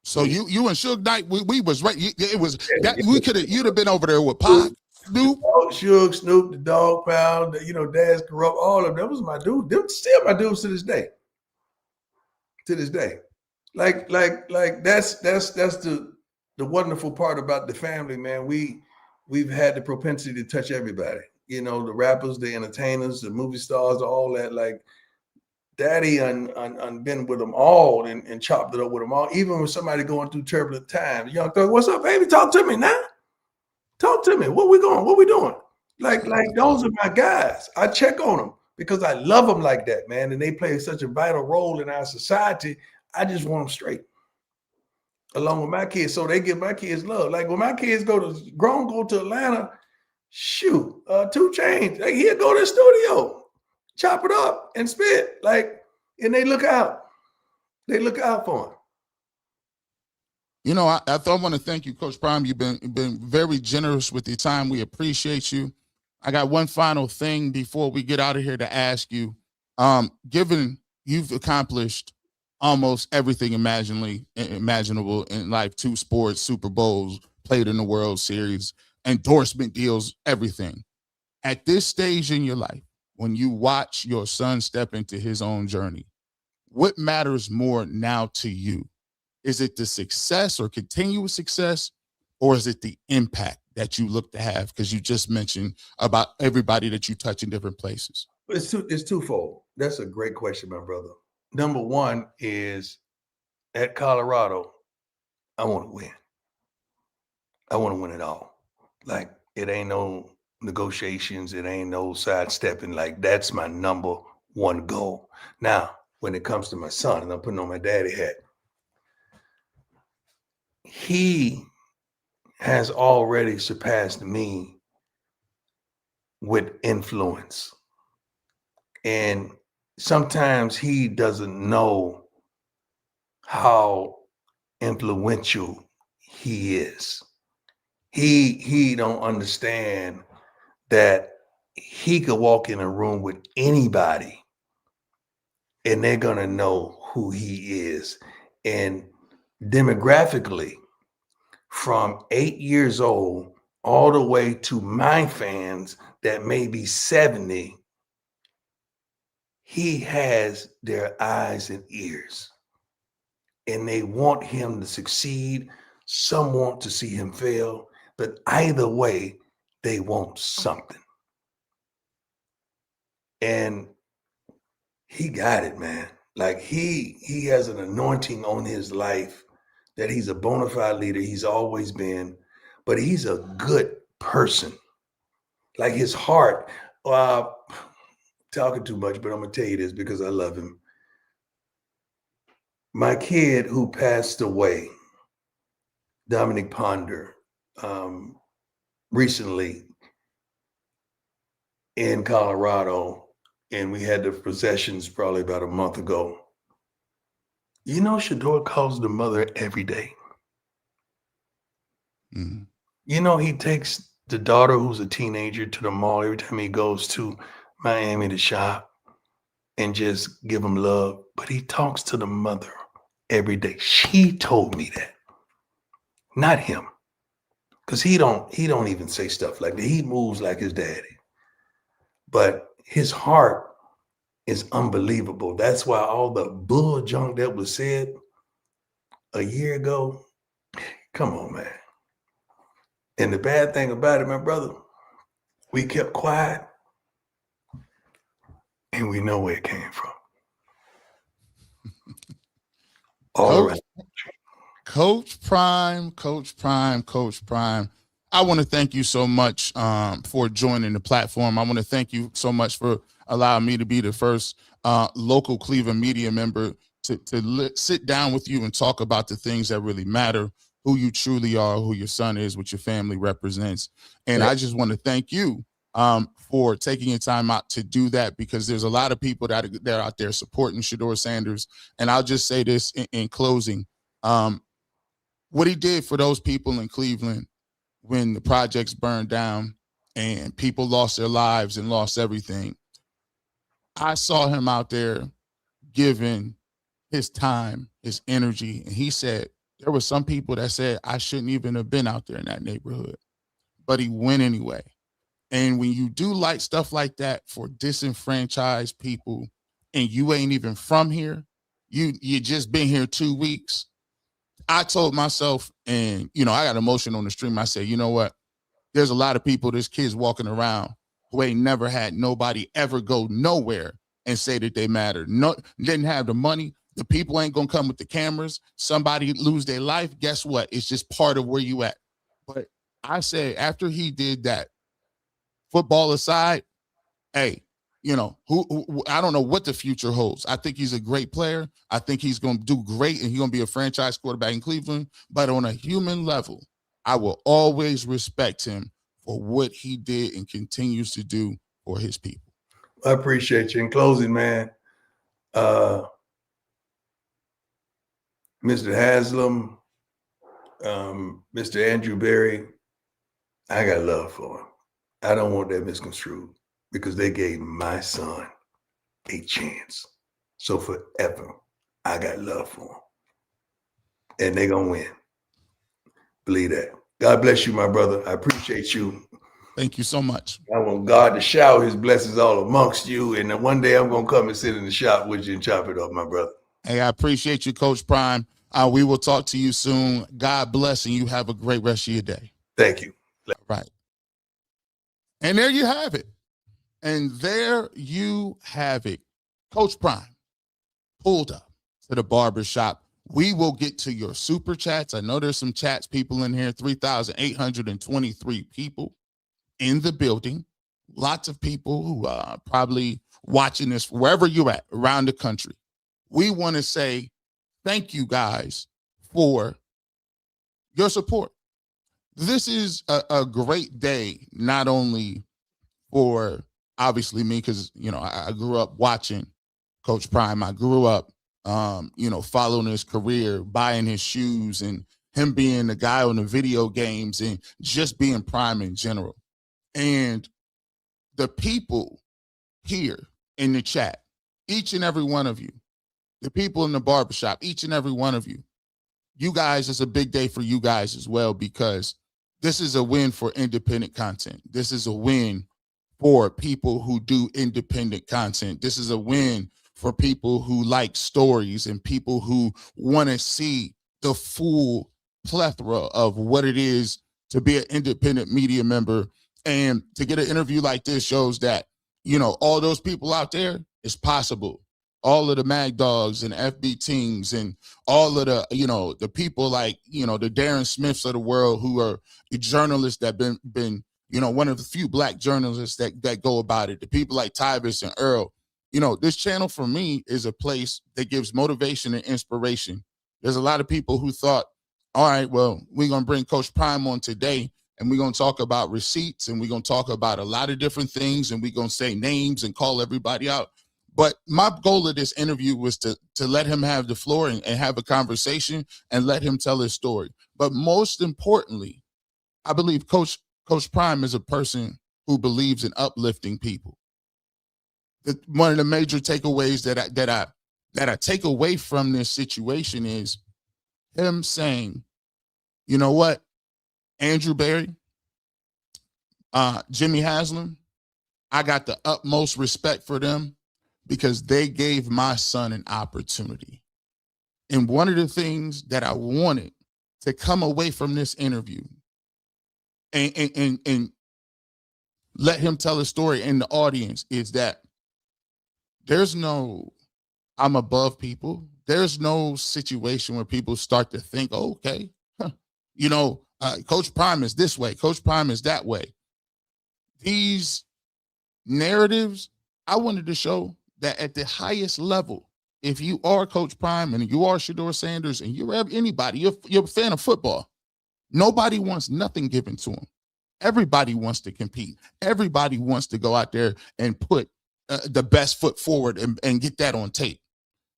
So you and Suge Knight, we was right. It was Yeah, that we could have. You'd have been over there with Pac, Snoop. Suge, Snoop, the Dog Pound, Daz Corrupt, all of them. That was my dude. Them still my dudes to this day. To this day, like that's the wonderful part about the family, man. We've had the propensity to touch everybody. The rappers, the entertainers, the movie stars, all that. Like Daddy been with them all and chopped it up with them all. Even when somebody going through turbulent times, Young Thug, what's up, baby? Talk to me now. Talk to me. What we going? What we doing? Like those are my guys. I check on them because I love them like that, man. And they play such a vital role in our society. I just want them straight, along with my kids, so they give my kids love. Like when my kids go to Atlanta, shoot, 2 Chainz, he'll go to the studio, chop it up and spit, and they look out. They look out for him. I want to thank you, Coach Prime. You've been very generous with your time. We appreciate you. I got one final thing before we get out of here to ask you. Given you've accomplished almost everything imaginable in life, 2 sports, Super Bowls, played in the World Series, endorsement deals, everything. At this stage in your life, when you watch your son step into his own journey, what matters more now to you? Is it the success or continuous success, or is it the impact that you look to have? Because you just mentioned about everybody that you touch in different places. It's twofold. That's a great question, my brother. Number one is at Colorado, I want to win. I want to win it all. Like it ain't no negotiations. It ain't no sidestepping. Like that's my number one goal. Now, when it comes to my son, and I'm putting on my daddy hat, he has already surpassed me with influence. And sometimes he doesn't know how influential he is. He don't understand that he could walk in a room with anybody and they're going to know who he is. And demographically, from 8 years old all the way to my fans that may be 70, he has their eyes and ears, and they want him to succeed. Some want to see him fail, but either way, they want something. And he got it, man. Like he has an anointing on his life that he's a bona fide leader. He's always been, but he's a good person. Like his heart, talking too much, but I'm gonna tell you this because I love him. My kid who passed away, Dominic Ponder, recently in Colorado, and we had the processions probably about a month ago. Shedeur calls the mother every day. Mm-hmm. He takes the daughter who's a teenager to the mall every time he goes to Miami to shop and just give them love. But he talks to the mother every day. She told me that, not him, because he don't even say stuff like that. He moves like his daddy, but his heart is unbelievable. That's why all the bull junk that was said a year ago, come on, man. And the bad thing about it, my brother, we kept quiet and we know where it came from. All right. Coach Prime. I want to thank you so much for joining the platform. I want to thank you so much for allowing me to be the first local Cleveland media member to sit down with you and talk about the things that really matter, who you truly are, who your son is, what your family represents. And I just want to thank you for taking your time out to do that, because there's a lot of people that are out there supporting Shedeur Sanders. And I'll just say this in closing. What he did for those people in Cleveland when the projects burned down and people lost their lives and lost everything. I saw him out there giving his time, his energy. And he said, there were some people that said I shouldn't even have been out there in that neighborhood, but he went anyway. And when you do like stuff like that for disenfranchised people and you ain't even from here, you just been here 2 weeks. I told myself, and I got emotional on the stream. I said, you know what? There's a lot of people, there's kids walking around who ain't never had nobody ever go nowhere and say that they matter. No, didn't have the money. The people ain't gonna come with the cameras. Somebody lose their life. Guess what? It's just part of where you at. But I said, after he did that, football aside, hey, who I don't know what the future holds. I think he's a great player. I think he's going to do great, and he's going to be a franchise quarterback in Cleveland. But on a human level, I will always respect him for what he did and continues to do for his people. I appreciate you. In closing, man, Mr. Haslam, Mr. Andrew Berry, I got love for him. I don't want that misconstrued, because they gave my son a chance. So forever, I got love for him. And they're going to win. Believe that. God bless you, my brother. I appreciate you. Thank you so much. I want God to shower his blessings all amongst you. And then one day I'm going to come and sit in the shop with you and chop it up, my brother. Hey, I appreciate you, Coach Prime. We will talk to you soon. God bless, and you have a great rest of your day. Thank you. All right. And there you have it. And there you have it. Coach Prime pulled up to the barbershop. We will get to your super chats. I know there's some chats people in here, 3,823 people in the building. Lots of people who are probably watching this wherever you're at around the country. We want to say thank you guys for your support. This is a great day, not only for obviously me, because I grew up watching Coach Prime. I grew up following his career, buying his shoes, and him being the guy on the video games and just being Prime in general. And the people here in the chat, each and every one of you, the people in the barbershop, each and every one of you, you guys, it's a big day for you guys as well, because this is a win for independent content. This is a win for people who do independent content. This is a win for people who like stories and people who want to see the full plethora of what it is to be an independent media member. And to get an interview like this shows that, all those people out there, it's possible. All of the Mag Dogs and FB teams and all of the, the people like, the Darren Smiths of the world who are the journalists that been one of the few Black journalists that go about it. The people like Tyvis and Earl. This channel for me is a place that gives motivation and inspiration. There's a lot of people who thought, all right, well, we're going to bring Coach Prime on today, and we're going to talk about receipts, and we're going to talk about a lot of different things, and we're going to say names and call everybody out. But my goal of this interview was to let him have the floor and have a conversation and let him tell his story. But most importantly, I believe Coach Prime is a person who believes in uplifting people. One of the major takeaways that I take away from this situation is him saying, you know what, Andrew Berry, Jimmy Haslam, I got the utmost respect for them because they gave my son an opportunity. And one of the things that I wanted to come away from this interview and let him tell his story in the audience is that there's no, I'm above people. There's no situation where people start to think, oh, okay, Coach Prime is this way. Coach Prime is that way. These narratives, I wanted to show that at the highest level, if you are Coach Prime and you are Shedeur Sanders and you're anybody, you're a fan of football, nobody wants nothing given to them. Everybody wants to compete. Everybody wants to go out there and put the best foot forward and get that on tape.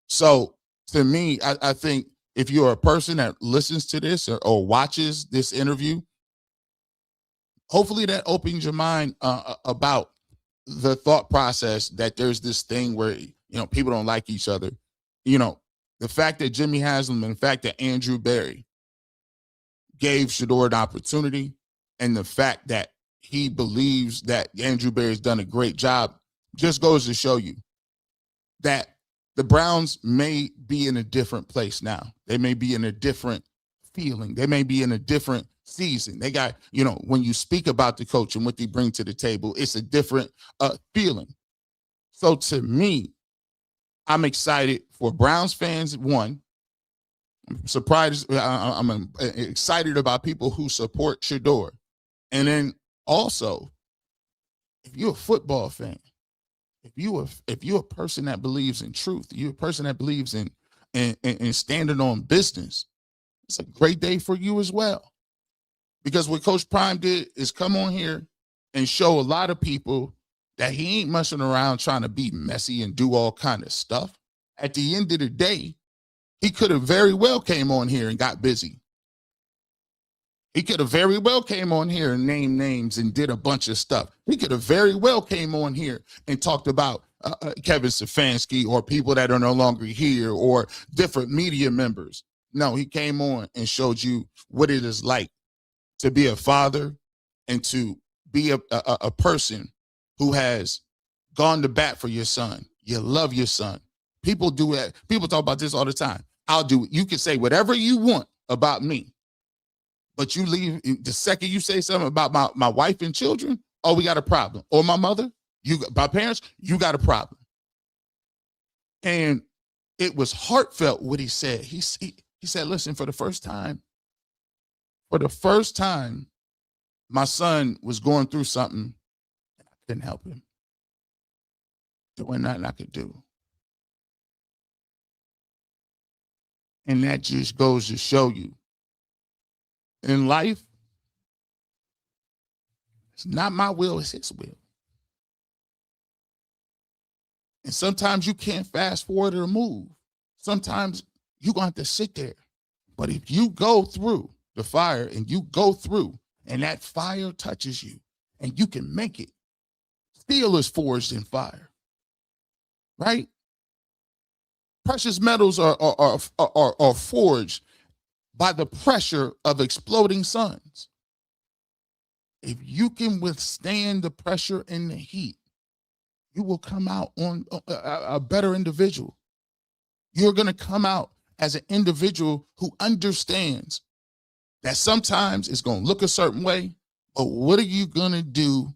So to me, I think if you're a person that listens to this or watches this interview, hopefully that opens your mind about the thought process that there's this thing where, people don't like each other. The fact that Jimmy Haslam and the fact that Andrew Berry gave Shedeur an opportunity, and the fact that he believes that Andrew Berry's done a great job, just goes to show you that the Browns may be in a different place now. They may be in a different feeling. They may be in a different season. They got, when you speak about the coach and what they bring to the table, it's a different feeling. So to me, I'm excited for Browns fans. One, I'm surprised. I'm excited about people who support Shedeur. And then also, if you're a football fan, if you're a person that believes in truth, you're a person that believes in standing on business, it's a great day for you as well. Because what Coach Prime did is come on here and show a lot of people that he ain't messing around trying to be messy and do all kind of stuff. At the end of the day, he could have very well came on here and got busy. He could have very well came on here and named names and did a bunch of stuff. He could have very well came on here and talked about Kevin Stefanski or people that are no longer here or different media members. No, he came on and showed you what it is like to be a father and to be a person who has gone to bat for your son. You love your son. People do that. People talk about this all the time. I'll do it. You can say whatever you want about me, but you leave the second you say something about my wife and children, oh, we got a problem. Or my mother, my parents, you got a problem. And it was heartfelt what he said. He said, listen, for the first time, my son was going through something and I couldn't help him. There wasn't nothing I could do. And that just goes to show you, in life, it's not my will, it's his will. And sometimes you can't fast forward or move. Sometimes you're going to have to sit there. But if you go through the fire and you go through and that fire touches you and you can make it, steel is forged in fire, right? Precious metals are forged by the pressure of exploding suns. If you can withstand the pressure and the heat, you will come out on a better individual. You're going to come out as an individual who understands that sometimes it's going to look a certain way, but what are you going to do?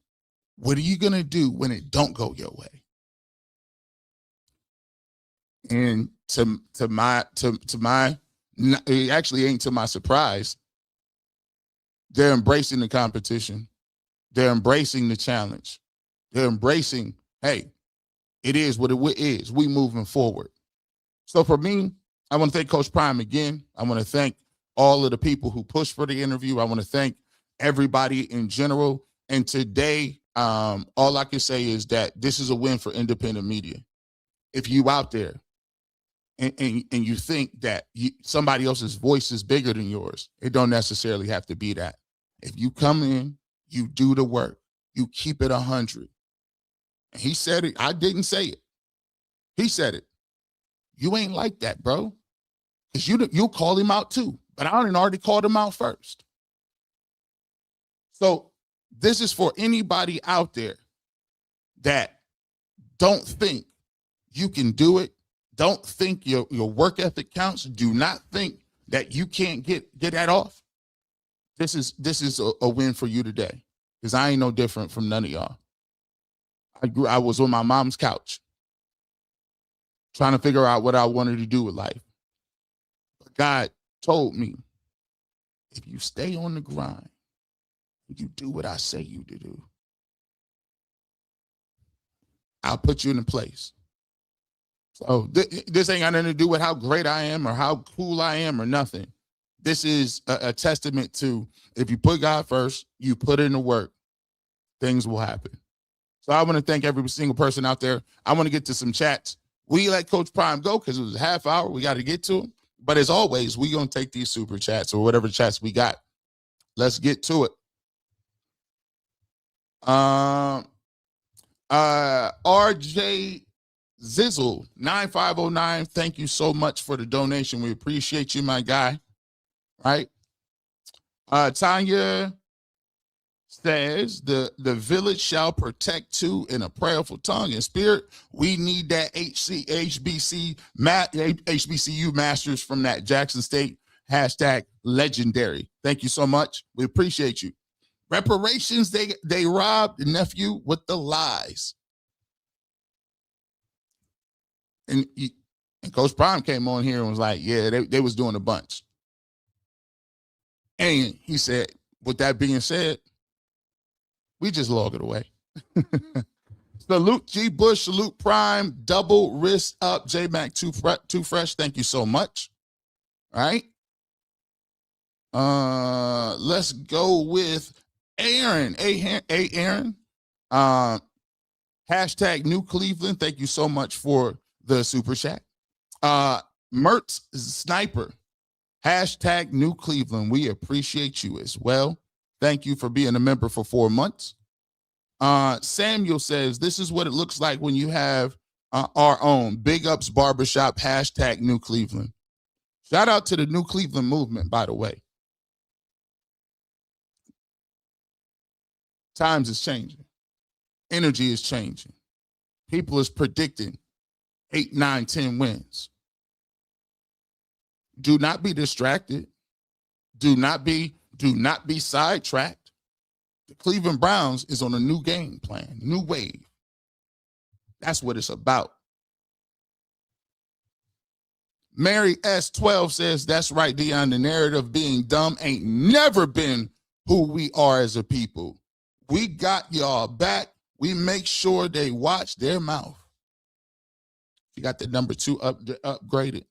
What are you going to do when it don't go your way? And to my, it actually ain't to my surprise, they're embracing the competition. They're embracing the challenge. They're embracing, hey, it is what it is. We moving forward. So for me, I want to thank Coach Prime again. I want to thank all of the people who pushed for the interview. I want to thank everybody in general. And today, all I can say is that this is a win for independent media. If you out there and you think that somebody else's voice is bigger than yours, it don't necessarily have to be that. If you come in, you do the work, you keep it 100. And he said it. I didn't say it. He said it. You ain't like that, bro. Because you'll call him out too. But I already called him out first. So this is for anybody out there that don't think you can do it. Don't think your work ethic counts. Do not think that you can't get that off. This is a win for you today, because I ain't no different from none of y'all. I was on my mom's couch trying to figure out what I wanted to do with life. But God told me, if you stay on the grind, you do what I say you to do, I'll put you in a place. So this ain't got nothing to do with how great I am or how cool I am or nothing. This is a testament to, if you put God first, you put in the work, things will happen. So I want to thank every single person out there. I want to get to some chats. We let Coach Prime go because it was a half hour. We got to get to him. But as always, we're going to take these super chats or whatever chats we got. Let's get to it. RJ Zizzle 9509. Thank you so much for the donation. We appreciate you, my guy. Right. Tanya says the village shall protect too in a prayerful tongue and spirit. We need that HBCU masters from that Jackson State. Hashtag legendary. Thank you so much. We appreciate you. Reparations, they robbed the nephew with the lies. And Coach Prime came on here and was like, yeah, they was doing a bunch. And he said, with that being said, we just log it away. Salute G Bush, salute Prime, double wrist up, J Mac too fresh. Thank you so much. All right. Let's go with Aaron. Aaron. Hashtag New Cleveland. Thank you so much for the super chat. Mertz Sniper. Hashtag New Cleveland. We appreciate you as well. Thank you for being a member for 4 months. Samuel says, this is what it looks like when you have our own Big Ups Barbershop, hashtag New Cleveland. Shout out to the New Cleveland movement, by the way. Times is changing. Energy is changing. People is predicting 8, 9, 10 wins. Do not be distracted. Do not be sidetracked. The Cleveland Browns is on a new game plan, new wave. That's what it's about. Mary S12 says, that's right, Deion. The narrative being dumb ain't never been who we are as a people. We got y'all back. We make sure they watch their mouth. You got the number 2 upgraded.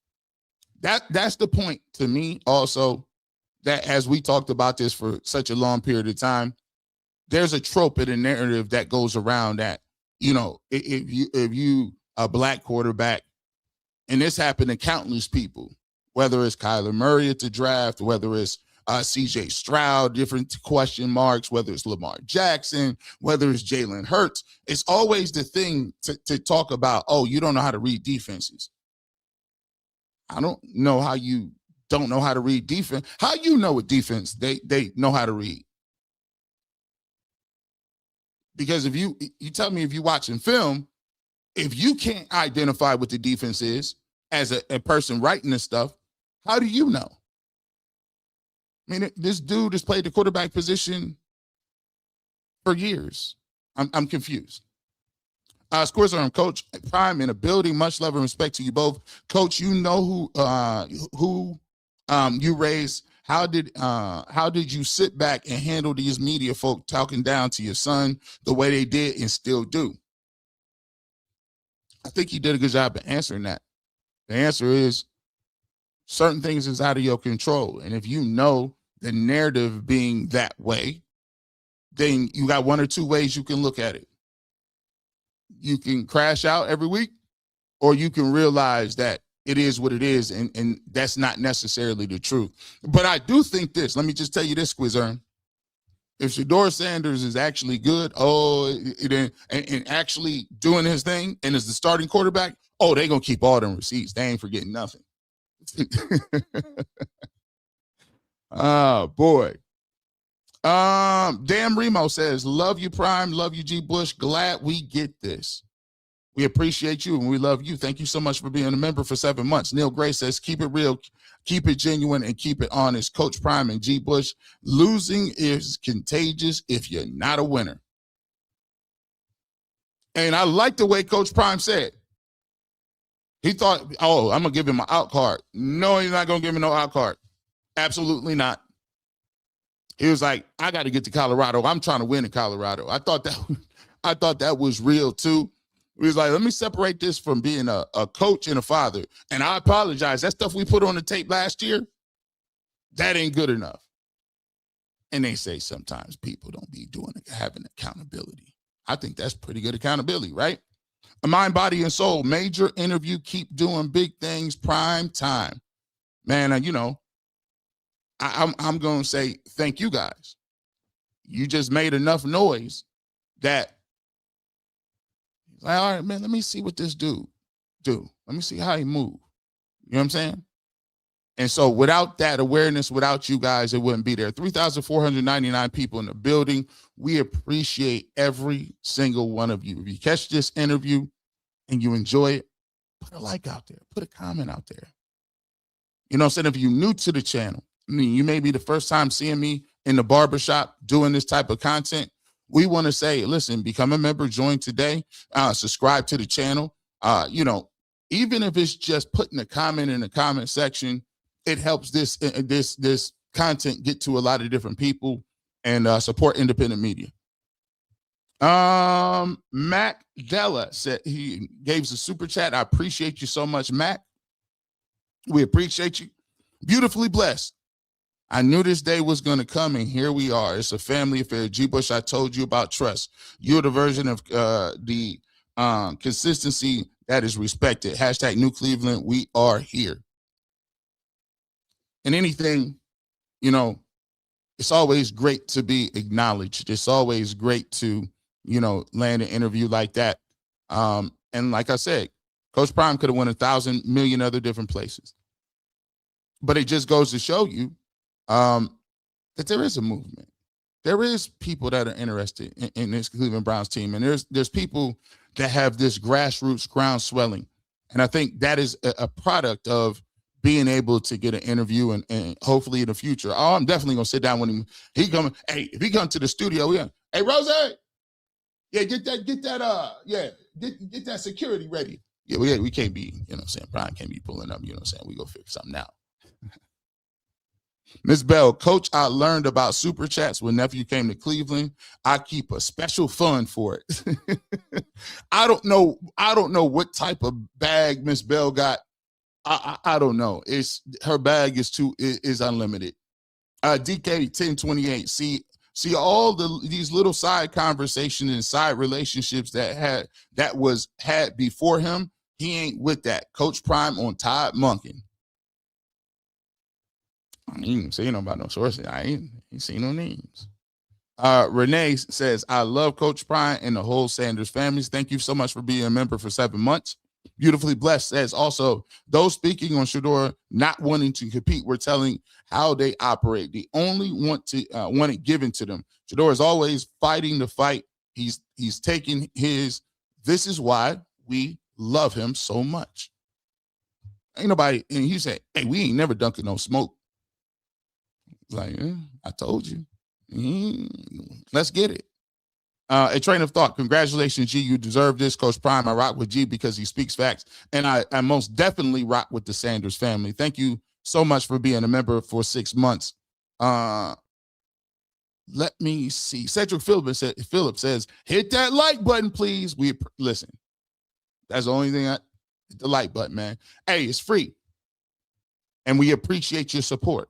That's the point to me also, that as we talked about this for such a long period of time, there's a trope in the narrative that goes around that, you know, if you a black quarterback, and this happened to countless people, whether it's Kyler Murray at the draft, whether it's CJ Stroud, different question marks, whether it's Lamar Jackson, whether it's Jalen Hurts, it's always the thing to talk about, oh, you don't know how to read defenses. I don't know how you don't know how to read defense. How you know what defense they know how to read? Because if you tell me if you're watching film, if you can't identify what the defense is as a person writing this stuff, how do you know? I mean, this dude has played the quarterback position for years. I'm confused. Scores on Coach Prime in a building. Much love and respect to you both. Coach, you know who you raised. How did you sit back and handle these media folk talking down to your son the way they did and still do? I think you did a good job of answering that. The answer is certain things is out of your control. And if you know the narrative being that way, then you got 1 or 2 ways you can look at it. You can crash out every week, or you can realize that it is what it is, and that's not necessarily the truth. But I do think this. Let me just tell you this, Quizern. If Shedeur Sanders is actually good, and actually doing his thing, and is the starting quarterback, oh, they're going to keep all them receipts. They ain't forgetting nothing. Oh, boy. Dan Remo says, love you, Prime. Love you, G. Bush. Glad we get this. We appreciate you and we love you. Thank you so much for being a member for 7 months. Neil Gray says, keep it real, keep it genuine, and keep it honest. Coach Prime and G. Bush, losing is contagious if you're not a winner. And I like the way Coach Prime said. He thought, oh, I'm going to give him an out card. No, he's not going to give me no out card. Absolutely not. He was like, I got to get to Colorado. I'm trying to win in Colorado. I thought that was real too. He was like, let me separate this from being a coach and a father. And I apologize. That stuff we put on the tape last year, that ain't good enough. And they say sometimes people don't be having accountability. I think that's pretty good accountability, right? Mind, body, and soul. Major interview. Keep doing big things. Prime time. Man, you know, I'm going to say thank you guys. You just made enough noise that Like, all right, man, let me see what this dude do. Let me see how he move. You know what I'm saying? And so without that awareness, without you guys, it wouldn't be there. 3,499 people in the building. We appreciate every single one of you. If you catch this interview and you enjoy it, put a like out there. Put a comment out there. You know what I'm saying? If you're new to the channel, I mean, you may be the first time seeing me in the barbershop doing this type of content. We want to say, listen, become a member, join today, subscribe to the channel. You know, even if it's just putting a comment in the comment section, it helps this content get to a lot of different people and support independent media. Mac Della said he gave us a super chat. I appreciate you so much, Mac. We appreciate you. Beautifully blessed. I knew this day was going to come, and here we are. It's a family affair. G. Bush, I told you about trust. You're the version of the consistency that is respected. Hashtag New Cleveland. We are here. And anything, you know, it's always great to be acknowledged. It's always great to, you know, land an interview like that. And like I said, Coach Prime could have went 1,000 million other different places. But it just goes to show you that there is a movement. There is people that are interested in this Cleveland Browns team. And there's people that have this grassroots ground swelling. And I think that is a product of being able to get an interview and hopefully in the future. Oh, I'm definitely going to sit down with him. He coming. Hey, if he comes to the studio, hey, Rose, yeah, get that security ready. Yeah, we can't be, you know what I'm saying? Brian can't be pulling up, you know what I'm saying? We go figure something out. Miss Bell, Coach, I learned about super chats when nephew came to Cleveland. I keep a special fund for it. I don't know what type of bag Miss Bell got. I don't know. Her bag is unlimited. DK 1028. See all these little side conversations and side relationships that was had before him. He ain't with that. Coach Prime on Todd Monken. I ain't even saying about no sources. I ain't seen no names. Renee says, I love Coach Prime and the whole Sanders families. Thank you so much for being a member for 7 months. Beautifully blessed says also, those speaking on Shedeur not wanting to compete, we're telling how they operate. They only want it given to them. Shedeur is always fighting the fight. He's taking his. This is why we love him so much. Ain't nobody, and he said, hey, we ain't never dunking no smoke. Like, I told you. Let's get it. A train of thought. Congratulations, G. You deserve this. Coach Prime, I rock with G because he speaks facts. And I most definitely rock with the Sanders family. Thank you so much for being a member for 6 months. Let me see. Cedric Phillips says, hit that like button, please. Listen. That's the only thing hit the like button, man. Hey, it's free. And we appreciate your support.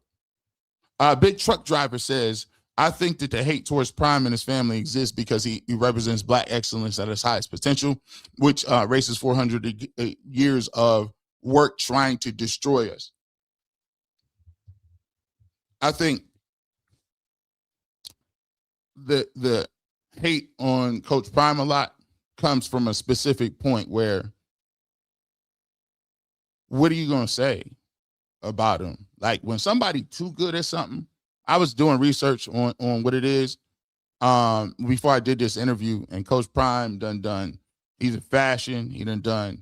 Big Truck Driver says, I think that the hate towards Prime and his family exists because he represents Black excellence at its highest potential, which races 400 years of work trying to destroy us. I think the hate on Coach Prime a lot comes from a specific point where, what are you going to say about him? Like when somebody too good at something, I was doing research on what it is before I did this interview, and Coach Prime done. He's in fashion. He done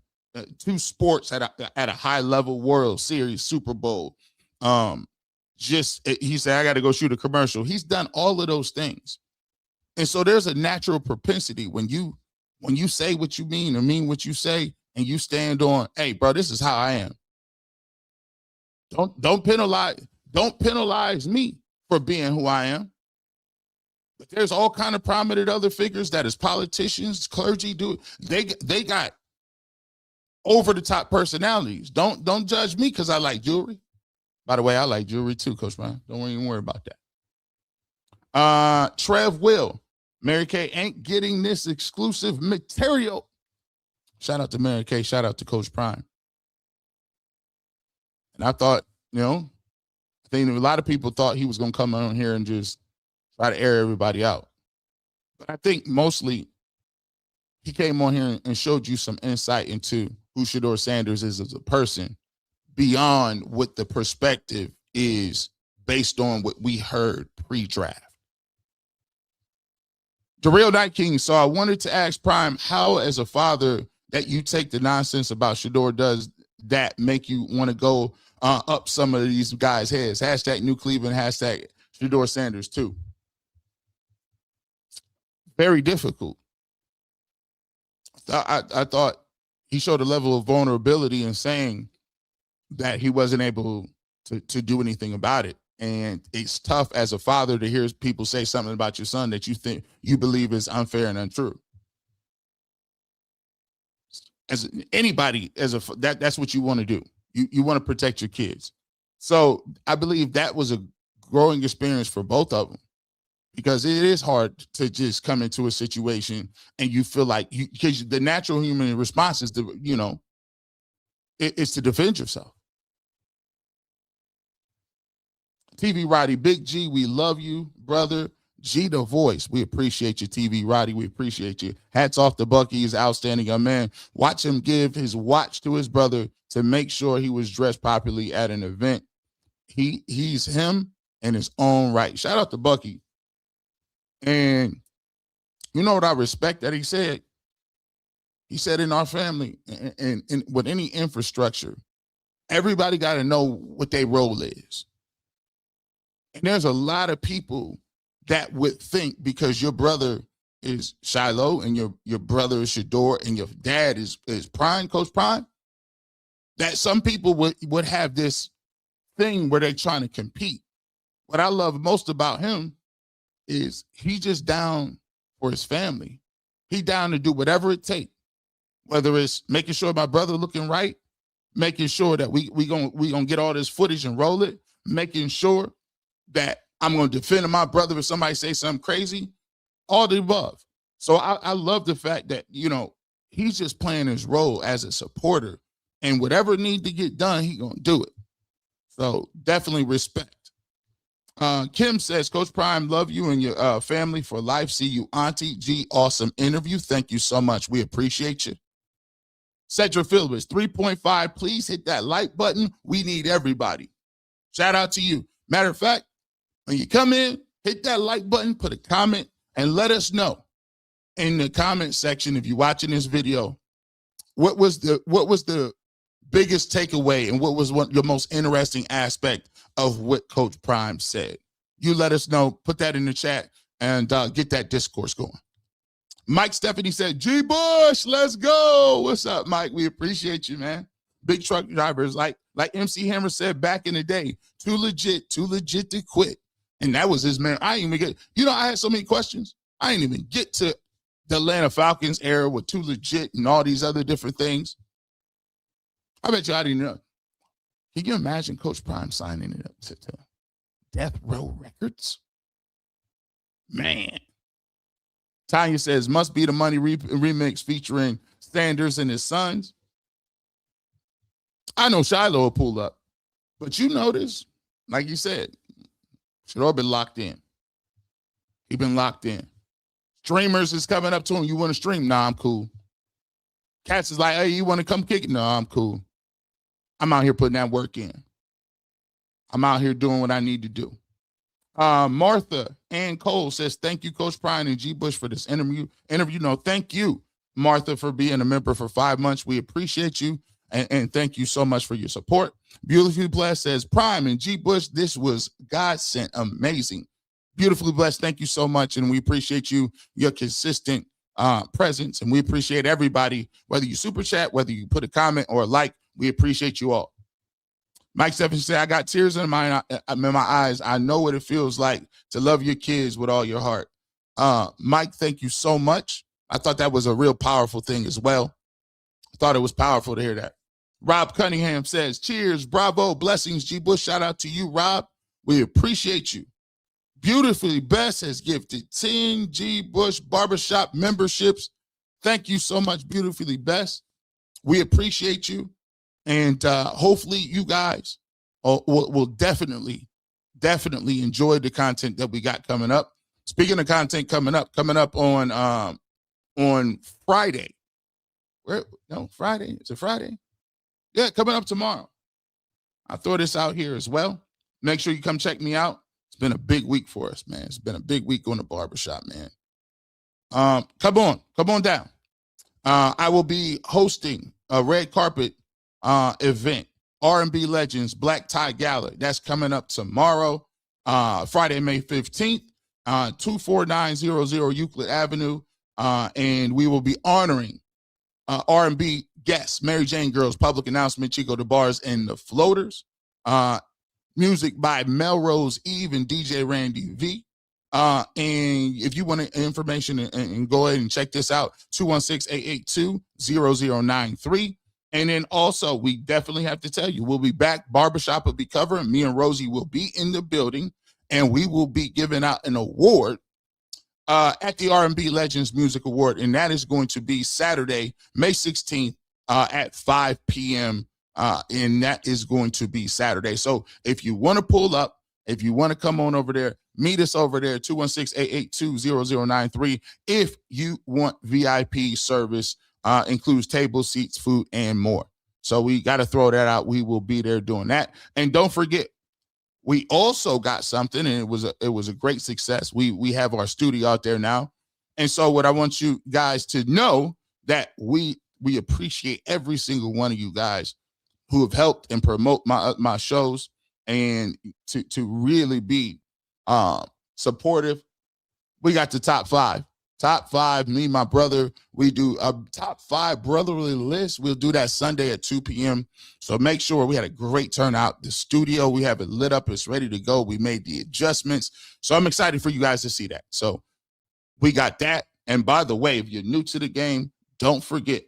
2 sports at a high level, World Series, Super Bowl. He said, I got to go shoot a commercial. He's done all of those things, and so there's a natural propensity when you say what you mean or mean what you say, and you stand on, hey, bro, this is how I am. Don't penalize me for being who I am. But there's all kind of prominent other figures that as politicians, clergy do. They got over the top personalities. Don't judge me because I like jewelry. By the way, I like jewelry too, Coach Brown. Don't even worry about that. Trev Will, Mary Kay ain't getting this exclusive material. Shout out to Mary Kay. Shout out to Coach Prime. And I thought, I think a lot of people thought he was going to come on here and just try to air everybody out. But I think mostly he came on here and showed you some insight into who Shedeur Sanders is as a person beyond what the perspective is based on what we heard pre-draft. The Real Night King. So I wanted to ask Prime, how as a father that you take the nonsense about Shedeur does that make you want to go up some of these guys' heads? Hashtag New Cleveland, hashtag Shedeur Sanders too. Very difficult. I thought he showed a level of vulnerability in saying that he wasn't able to do anything about it. And it's tough as a father to hear people say something about your son that you believe is unfair and untrue. As anybody, that's what you want to do. You want to protect your kids. So I believe that was a growing experience for both of them, because it is hard to just come into a situation and you feel like because the natural human response is to, it's to defend yourself. TV Roddy, Big G, we love you, brother. G the voice. We appreciate you, TV Roddy. We appreciate you. Hats off to Bucky. He's outstanding, young man. Watch him give his watch to his brother to make sure he was dressed properly at an event. He's him in his own right. Shout out to Bucky. And you know what I respect that he said? He said in our family and with any infrastructure, everybody got to know what their role is. And there's a lot of people that would think because your brother is Shiloh and your brother is Shedeur and your dad is Prime, Coach Prime, that some people would have this thing where they're trying to compete. What I love most about him is he just down for his family. He down to do whatever it takes, whether it's making sure my brother looking right, making sure that we gonna get all this footage and roll it, making sure that I'm going to defend my brother if somebody say something crazy, all the above. So I love the fact that, he's just playing his role as a supporter, and whatever need to get done, he going to do it. So definitely respect. Kim says, Coach Prime, love you and your family for life. See you, Auntie G. Awesome interview. Thank you so much. We appreciate you. Cedric Phillips, 3.5. Please hit that like button. We need everybody. Shout out to you. Matter of fact, when you come in, hit that like button, put a comment, and let us know in the comment section, if you're watching this video, what was the biggest takeaway and what was the most interesting aspect of what Coach Prime said. You let us know, put that in the chat, and get that discourse going. Mike Stephanie said, G Bush, let's go. What's up, Mike? We appreciate you, man. Big truck drivers, like MC Hammer said back in the day, too legit to quit. And that was his man. I didn't even get, I had so many questions. I didn't even get to the Atlanta Falcons era with too legit and all these other different things. I bet you I didn't know. Can you imagine Coach Prime signing it up to Death Row Records? Man. Tanya says, must be the money remix featuring Sanders and his sons. I know Shiloh will pull up, but you notice, like you said, should all been locked in. He been locked in. Streamers is coming up to him. You want to stream? Nah, I'm cool. Cats is like, hey, you want to come kick it? No, I'm cool. I'm out here putting that work in. I'm out here doing what I need to do. Martha Ann Cole says, thank you, Coach Prime and G. Bush, for this interview. No, thank you, Martha, for being a member for 5 months. We appreciate you, and thank you so much for your support. Beautifully Blessed says, Prime and G. Bush, this was God sent, amazing. Beautifully Blessed, thank you so much, and we appreciate you, your consistent presence, and we appreciate everybody, whether you super chat, whether you put a comment or a like, we appreciate you all. Mike Stephens said, I got tears in my eyes. I know what it feels like to love your kids with all your heart. Mike, thank you so much. I thought that was a real powerful thing as well. I thought it was powerful to hear that. Rob Cunningham says, cheers, bravo, blessings, G. Bush. Shout out to you, Rob. We appreciate you. Beautifully Best has gifted 10 G. Bush Barbershop memberships. Thank you so much, Beautifully Best. We appreciate you. And hopefully you guys will definitely enjoy the content that we got coming up. Speaking of content coming up on on Friday. Friday. Is it Friday? Yeah, coming up tomorrow. I throw this out here as well. Make sure you come check me out. It's been a big week for us, man. It's been a big week on the barbershop, man. Come on down. I will be hosting a red carpet event, R&B Legends Black Tie Gala. That's coming up tomorrow, Friday, May 15th, 24900 Euclid Avenue. And we will be honoring R&B guests, Mary Jane Girls, Public Announcement, Chico DeBars, and the Floaters. Music by Melrose Eve and DJ Randy V. And if you want information and go ahead and check this out, 216-882-0093. And then also, we definitely have to tell you, we'll be back. Barbershop will be covering. Me and Rosie will be in the building, and we will be giving out an award at the R&B Legends Music Award. And that is going to be Saturday, May 16th at 5 p.m. And that is going to be Saturday. So if you want to pull up, if you want to come on over there, meet us over there, 216-882-0093. If you want VIP service, includes tables, seats, food, and more. So we got to throw that out. We will be there doing that. And don't forget, we also got something, and it was a great success. We have our studio out there now. And so what I want you guys to know, that we appreciate every single one of you guys who have helped and promote my shows, and to really be supportive. We got the top five, me, my brother. We do a top 5 brotherly list. We'll do that Sunday at 2 p.m. So make sure. We had a great turnout. The studio, we have it lit up. It's ready to go. We made the adjustments. So I'm excited for you guys to see that. So we got that. And by the way, if you're new to the game, don't forget,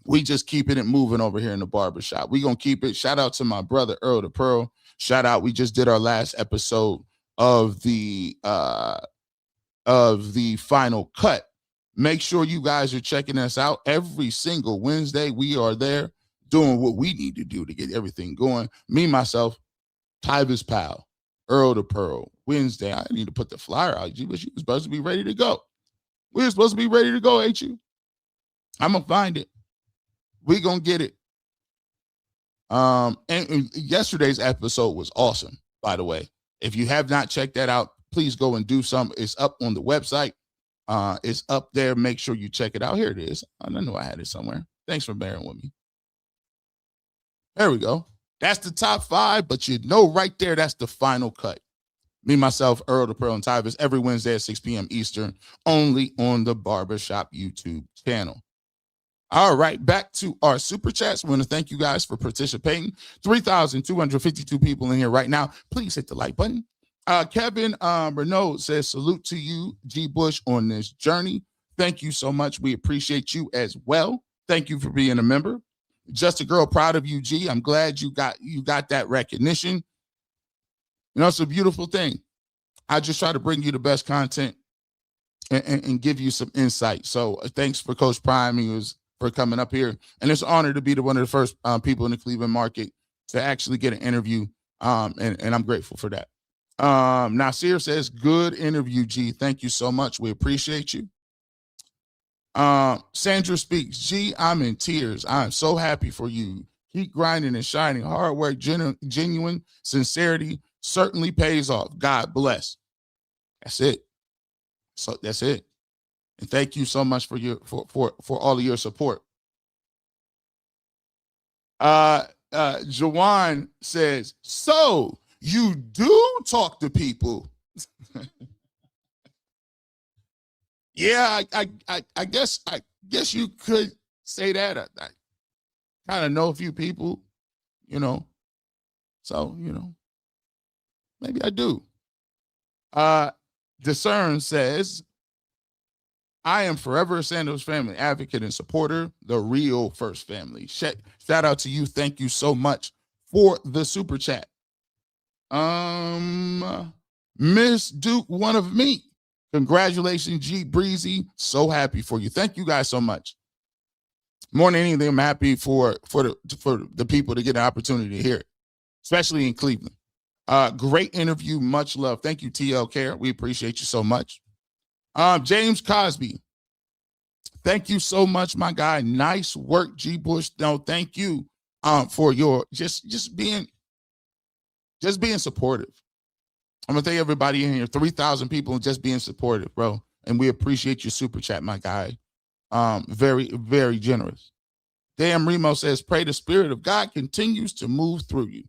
we just keeping it moving over here in the barbershop. We're going to keep it. Shout out to my brother, Earl the Pearl. Shout out. We just did our last episode of the final cut. Make sure you guys are checking us out every single Wednesday. We are there doing what we need to do to get everything going. Me, myself, Tyvis Powell, Earl the Pearl. Wednesday, I need to put the flyer out. But you was supposed to be ready to go. We were supposed to be ready to go, ain't you? I'm going to find it. We going to get it. And yesterday's episode was awesome, by the way. If you have not checked that out, please go and do some. It's up on the website. It's up there. Make sure you check it out. Here it is. I know I had it somewhere. Thanks for bearing with me. There we go. That's the top 5, but you know right there, that's the final cut. Me, myself, Earl the Pearl, and Tyvis, every Wednesday at 6 p.m. Eastern, only on the Barbershop YouTube channel. All right, back to our super chats. We want to thank you guys for participating. 3,252 people in here right now. Please hit the like button. Kevin Renaud says, salute to you, G. Bush, on this journey. Thank you so much. We appreciate you as well. Thank you for being a member. Just a girl, proud of you, G. I'm glad you got that recognition. You know, it's a beautiful thing. I just try to bring you the best content and give you some insight. So thanks for Coach Prime for coming up here. And it's an honor to be one of the first people in the Cleveland market to actually get an interview. And I'm grateful for that. Nasir says, good interview, G. Thank you so much. We appreciate you. Sandra speaks, G, I'm in tears. I'm so happy for you. Keep grinding and shining. Hard work, genuine sincerity certainly pays off. God bless. That's it. So that's it. And thank you so much for all of your support. Jawan says, so you do talk to people. Yeah, I guess you could say that. I kind of know a few people, so maybe I do. Discern says, I am forever a Sanders family advocate and supporter, the real first family. Shout out to you. Thank you so much for the super chat. Miss Duke, one of me. Congratulations, G Breezy. So happy for you. Thank you guys so much. More than anything, I'm happy for the people to get an opportunity to hear it, especially in Cleveland. Great interview. Much love. Thank you, TL Care. We appreciate you so much. James Cosby. Thank you so much, my guy. Nice work, G. Bush. No, thank you for your just being supportive. I'm gonna thank everybody in here, 3,000 people just being supportive, bro. And we appreciate your super chat, my guy. Very, very generous. Dan Remo says, pray the Spirit of God continues to move through you.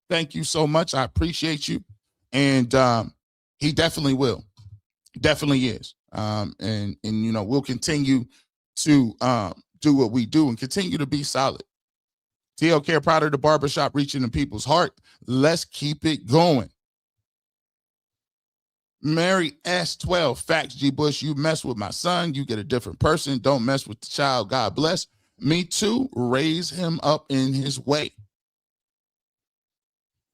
Thank you so much. I appreciate you. And he definitely will. Definitely is. And you know, we'll continue to do what we do and continue to be solid. TLK proud of the barbershop reaching the people's heart. Let's keep it going. Mary S12, facts, G. Bush, you mess with my son, you get a different person. Don't mess with the child. God bless. Me too. Raise him up in his way.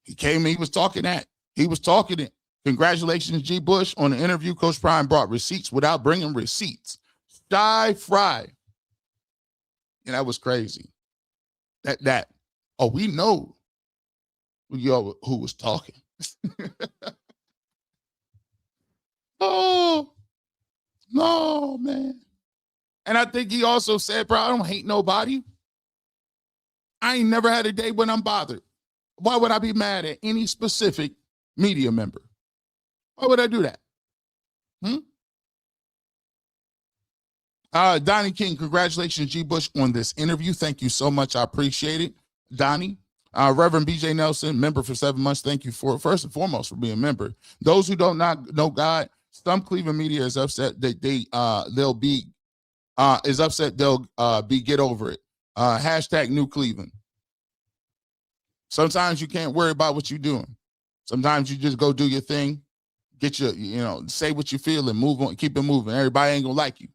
He came, he was talking that. He was talking it. Congratulations, G. Bush, on the interview. Coach Prime brought receipts without bringing receipts. Shy Fry. And that was crazy. Oh, we know who was talking. Oh, no, man. And I think he also said, bro, I don't hate nobody. I ain't never had a day when I'm bothered. Why would I be mad at any specific media member? Why would I do that? Donnie King, congratulations, G. Bush, on this interview. Thank you so much. I appreciate it. Donnie. Reverend BJ Nelson, member for 7 months. Thank you for, first and foremost, for being a member. Those who don't not know God, some Cleveland media is upset that they'll be get over it. Hashtag New Cleveland. Sometimes you can't worry about what you're doing. Sometimes you just go do your thing, get your, say what you feel and move on, keep it moving. Everybody ain't gonna like you.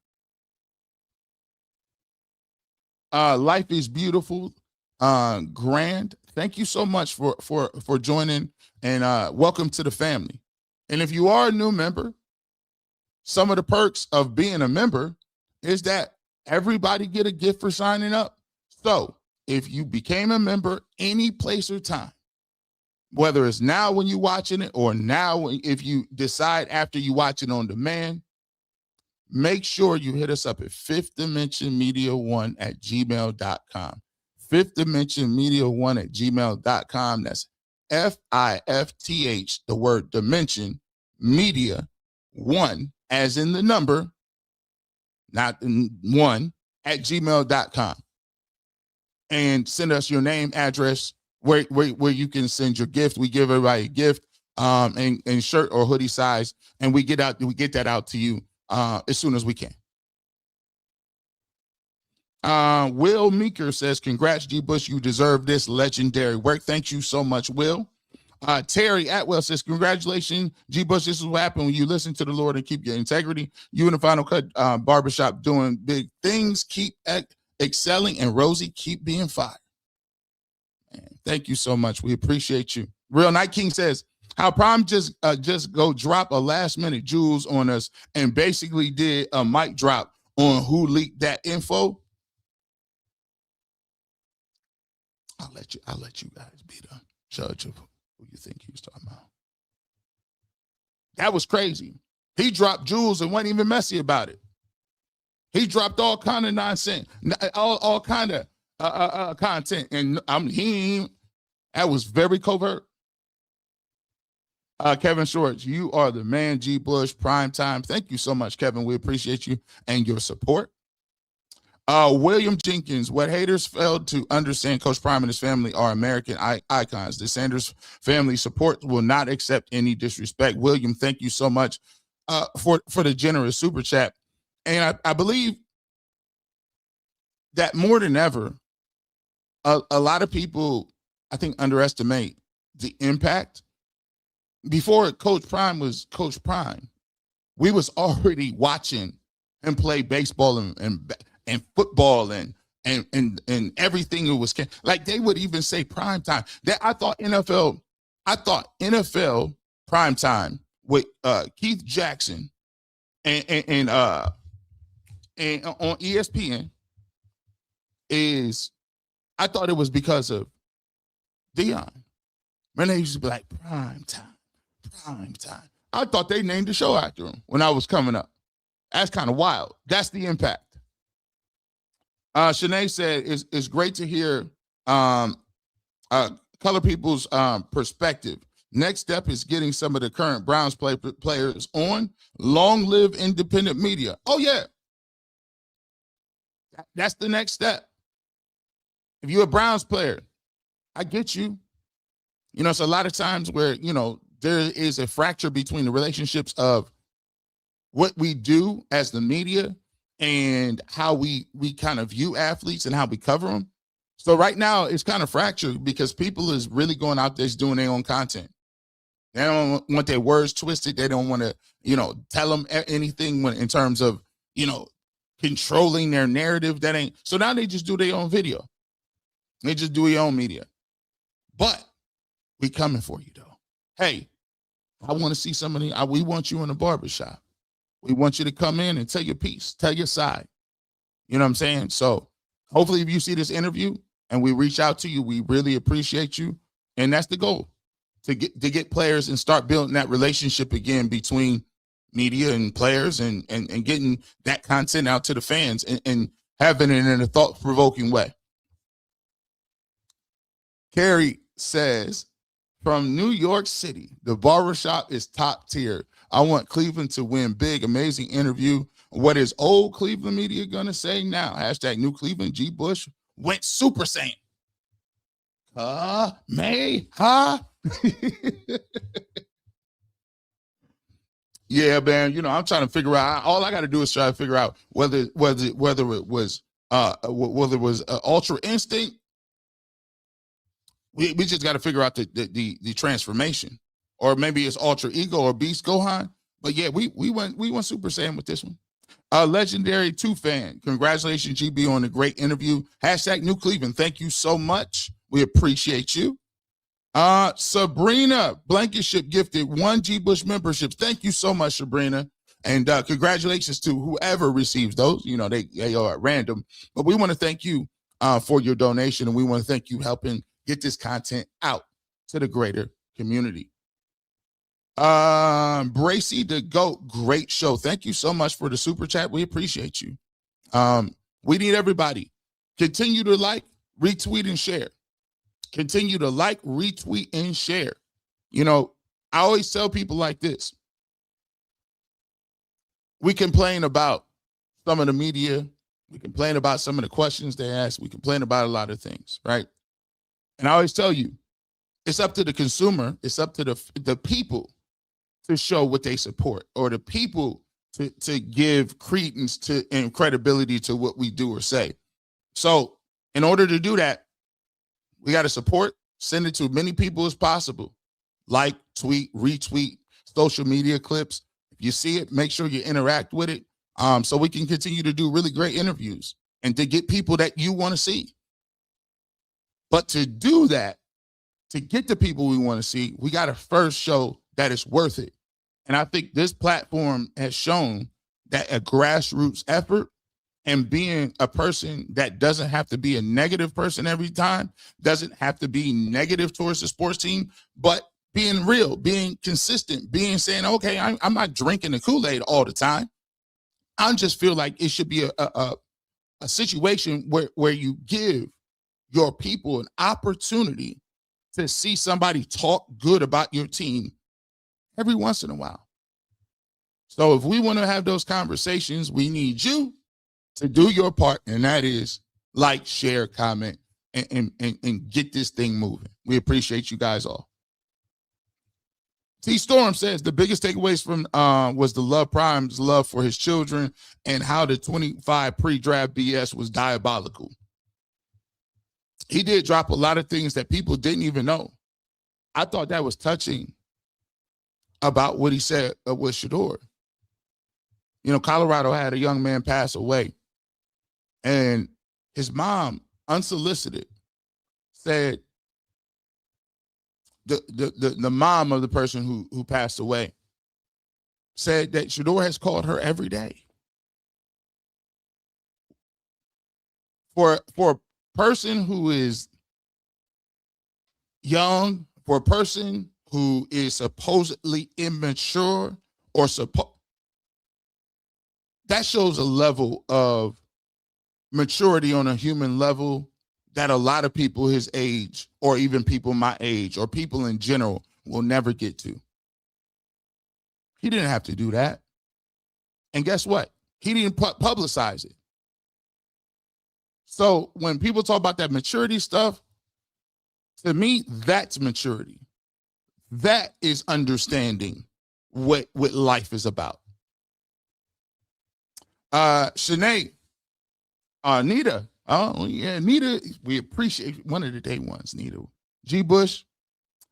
Life is beautiful. Grand. Thank you so much for joining, and welcome to the family. And if you are a new member, some of the perks of being a member is that everybody get a gift for signing up. So if you became a member any place or time, whether it's now when you're watching it or now if you decide after you watch it on demand, make sure you hit us up at fifthdimensionmedia1@gmail.com. fifthdimensionmedia1@gmail.com. That's FIFTH, the word dimension, media, one, as in the number, not one, @gmail.com. And send us your name, address, where you can send your gift. We give everybody a gift, and shirt or hoodie size, and we get that out to you as soon as we can. Will Meeker says, congrats, G. Bush. You deserve this legendary work. Thank you so much, Will. Terry Atwell says, congratulations, G. Bush. This is what happened when you listen to the Lord and keep your integrity. You and the Final Cut barbershop doing big things. Keep excelling, and Rosie, keep being fired. Man, thank you so much. We appreciate you. Real Night King says, how Prime just go drop a last minute jewels on us and basically did a mic drop on who leaked that info. I'll let you guys be the judge of who you think he was talking about. That was crazy. He dropped jewels and wasn't even messy about it. He dropped all kind of nonsense, all kind of content, and that was very covert. Kevin Shorts, you are the man, G. Bush, prime time. Thank you so much, Kevin. We appreciate you and your support. William Jenkins, what haters failed to understand, Coach Prime and his family are American icons. The Sanders family support will not accept any disrespect. William, thank you so much for the generous super chat. And I believe that more than ever, a lot of people, I think, underestimate the impact. Before Coach Prime was Coach Prime, we was already watching him play baseball and football and everything. It was like they would even say prime time. That I thought NFL prime time with Keith Jackson and on ESPN is, I thought it was because of Deion. Man, they used to be like prime time. I thought they named the show after him when I was coming up. That's kind of wild. That's the impact. Shanae said it's great to hear color people's perspective. Next step is getting some of the current Browns players on. Long live independent media. Oh, yeah. That's the next step. If you're a Browns player, I get you. You know, it's a lot of times where, you know, there is a fracture between the relationships of what we do as the media and how we kind of view athletes and how we cover them. So right now it's kind of fractured because people is really going out there doing their own content. They don't want their words twisted. They don't want to, you know, tell them anything when, in terms of, you know, controlling their narrative. That ain't. So now they just do their own video. They just do their own media. But we coming for you though. Hey, I want to see somebody. We want you in the barbershop. We want you to come in and tell your piece, tell your side. You know what I'm saying? So hopefully if you see this interview and we reach out to you, we really appreciate you. And that's the goal, to get players and start building that relationship again between media and players and getting that content out to the fans and having it in a thought-provoking way. Carrie says, from New York City, the barbershop is top tier. I want Cleveland to win big. Amazing interview. What is old Cleveland media going to say now? Hashtag New Cleveland. G. Bush went Super Saiyan. Yeah, man. You know, I'm trying to figure out. All I got to do is try to figure out whether it was Ultra Instinct. We just got to figure out the transformation, or maybe it's Ultra Ego or Beast Gohan. But yeah, we went Super Saiyan with this one. Legendary 2 fan. Congratulations, GB, on a great interview. Hashtag New Cleveland. Thank you so much. We appreciate you. Sabrina Blankenship gifted 1 G Bush memberships. Thank you so much, Sabrina. And congratulations to whoever receives those. You know, they are at random. But we want to thank you for your donation, and we want to thank you helping get this content out to the greater community. Bracy the GOAT, great show. Thank you so much for the super chat. We appreciate you. We need everybody. Continue to like, retweet, and share. Continue to like, retweet, and share. You know, I always tell people like this. We complain about some of the media. We complain about some of the questions they ask. We complain about a lot of things, right? And I always tell you, it's up to the consumer. It's up to the people to show what they support, or the people to give credence to and credibility to what we do or say. So in order to do that, we got to support, send it to as many people as possible. Like, tweet, retweet, social media clips. If you see it, make sure you interact with it, so we can continue to do really great interviews and to get people that you want to see. But to do that, to get the people we want to see, we got to first show that it's worth it. And I think this platform has shown that a grassroots effort, and being a person that doesn't have to be a negative person every time, doesn't have to be negative towards the sports team, but being real, being consistent, saying, okay, I'm not drinking the Kool-Aid all the time. I just feel like it should be a situation where you give your people an opportunity to see somebody talk good about your team every once in a while. So if we want to have those conversations, we need you to do your part, and that is like, share, comment, and get this thing moving. We appreciate you guys all. T Storm says the biggest takeaways from was the Love Prime's love for his children, and how the 25 pre-draft BS was diabolical. He did drop a lot of things that people didn't even know. I thought that was touching about what he said with Shedeur. You know, Colorado had a young man pass away, and his mom, unsolicited, said the mom of the person who passed away said that Shedeur has called her every day. For a person who is young, for a person who is supposedly immature, or that shows a level of maturity on a human level that a lot of people his age, or even people my age, or people in general, will never get to. He didn't have to do that. And guess what? He didn't publicize it. So when people talk about that maturity stuff, to me, that's maturity. That is understanding what life is about. Shanae, Nita. Oh, yeah, Nita, we appreciate one of the day ones, Nita. G. Bush,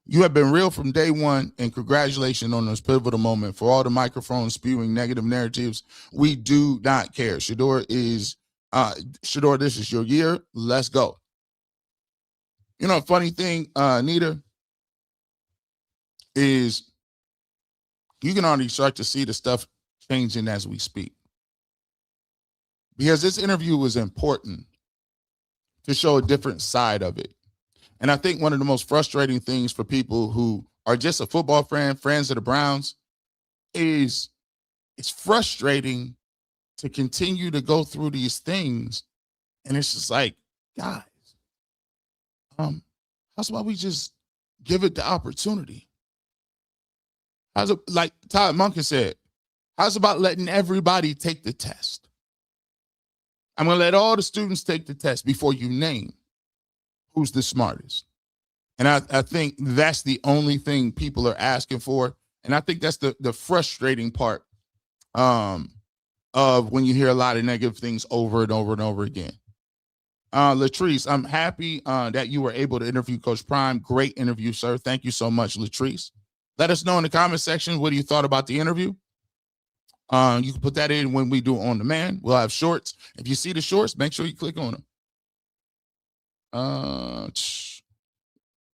you have been real from day one, and congratulations on this pivotal moment. For all the microphones spewing negative narratives, we do not care. Shedeur, this is your year. Let's go. You know, a funny thing, Nita, is you can already start to see the stuff changing as we speak. Because this interview was important to show a different side of it. And I think one of the most frustrating things for people who are just a football fan, friends of the Browns, is it's frustrating to continue to go through these things. And it's just like, guys, how's about we just give it the opportunity? How's it, like Todd Monken said, how's about letting everybody take the test? I'm going to let all the students take the test before you name who's the smartest. And I think that's the only thing people are asking for. And I think that's the frustrating part of when you hear a lot of negative things over and over and over again. Latrice, I'm happy that you were able to interview Coach Prime. Great interview, sir. Thank you so much, Latrice. Let us know in the comment section what you thought about the interview. You can put that in when we do On Demand. We'll have shorts. If you see the shorts, make sure you click on them.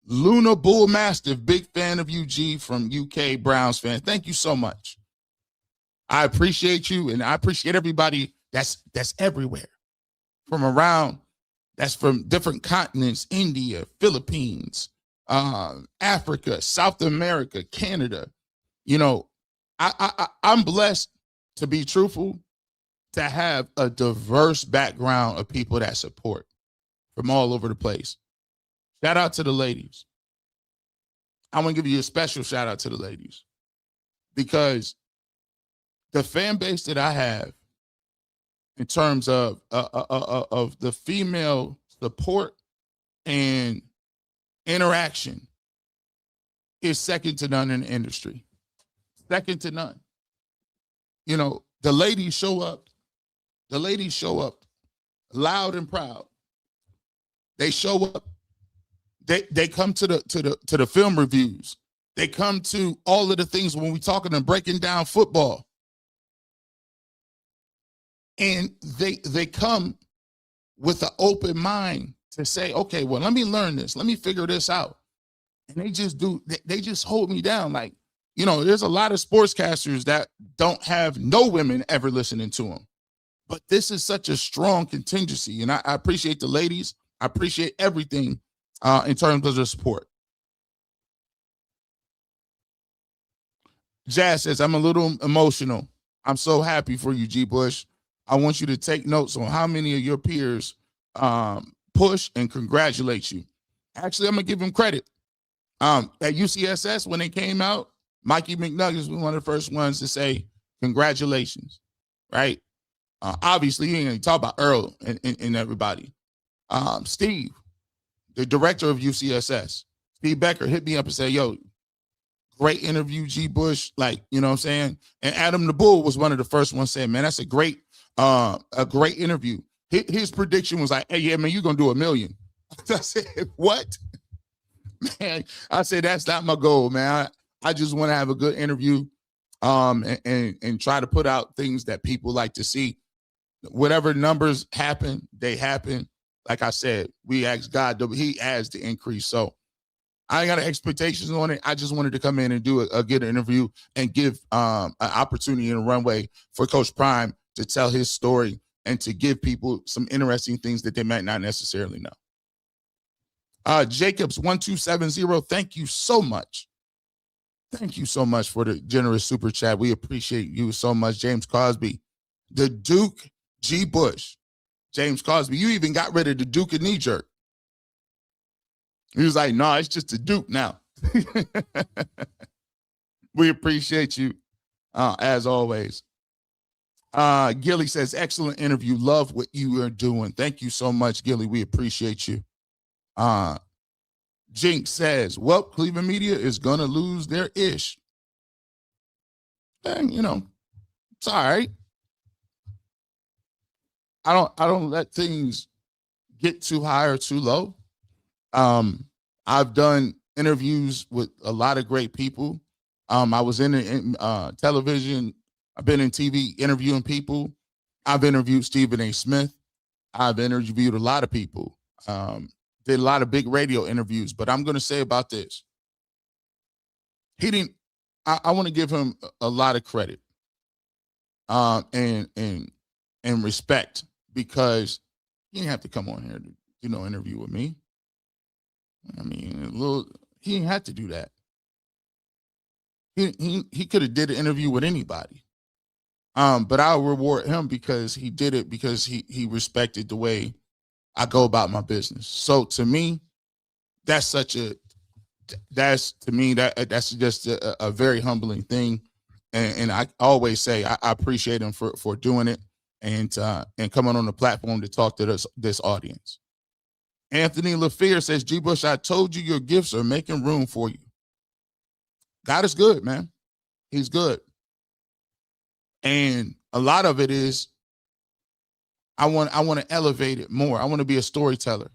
Luna Bull Mastiff, big fan of UG from UK Browns fan. Thank you so much. I appreciate you, and I appreciate everybody that's everywhere from around, that's from different continents, India, Philippines, Africa, South America, Canada. You know, I'm blessed, to be truthful, to have a diverse background of people that support from all over the place. Shout out to the ladies. I want to give you a special shout out to the ladies, because the fan base that I have in terms of the female support and interaction is second to none in the industry. Second to none. You know, the ladies show up loud and proud. They show up. They come to the film reviews. They come to all of the things when we talking and breaking down football. And they come with an open mind to say, okay, well, let me learn this. Let me figure this out. And they just hold me down. Like, you know, there's a lot of sportscasters that don't have no women ever listening to them. But this is such a strong contingency. And I appreciate the ladies. I appreciate everything in terms of the support. Jazz says, I'm a little emotional. I'm so happy for you, G. Bush. I want you to take notes on how many of your peers push and congratulate you. Actually, I'm going to give them credit. At UCSS, when they came out, Mikey McNuggets was one of the first ones to say, congratulations, right? Obviously, you ain't going to talk about Earl and everybody. Steve, the director of UCSS, Steve Becker, hit me up and said, yo, great interview, G. Bush. Like, you know what I'm saying? And Adam the Bull was one of the first ones saying, man, that's a great interview. His prediction was like, hey, yeah, man, you're going to do $1 million. I said, what? Man, I said, that's not my goal, man. I just want to have a good interview and try to put out things that people like to see. Whatever numbers happen, they happen. Like I said, we asked God, he adds the increase. So I ain't got expectations on it. I just wanted to come in and do a good interview and give an opportunity and a runway for Coach Prime to tell his story and to give people some interesting things that they might not necessarily know. Jacobs 1270, thank you so much. Thank you so much for the generous super chat. We appreciate you so much. James Cosby, the Duke G. Bush. James Cosby, you even got rid of the Duke and knee jerk. He was like, no, it's just a Duke now. We appreciate you, as always. Gilly says, excellent interview. Love what you are doing. Thank you so much, Gilly. We appreciate you. Jinx says, well, Cleveland media is going to lose their ish. And, it's all right. I don't let things get too high or too low. I've done interviews with a lot of great people. I was in television. I've been in TV interviewing people. I've interviewed Stephen A. Smith. I've interviewed a lot of people. Did a lot of big radio interviews. But I'm going to say about this. I want to give him a lot of credit and respect, because he didn't have to come on here to interview with me. I mean, he didn't have to do that. He could have did an interview with anybody. But I'll reward him because he did it, because he respected the way I go about my business. So to me, that's just a very humbling thing. And I always say I appreciate him for doing it and coming on the platform to talk to this audience. Anthony LaFear says, G. Bush, I told you your gifts are making room for you. God is good, man. He's good. And a lot of it is I want to elevate it more. I want to be a storyteller.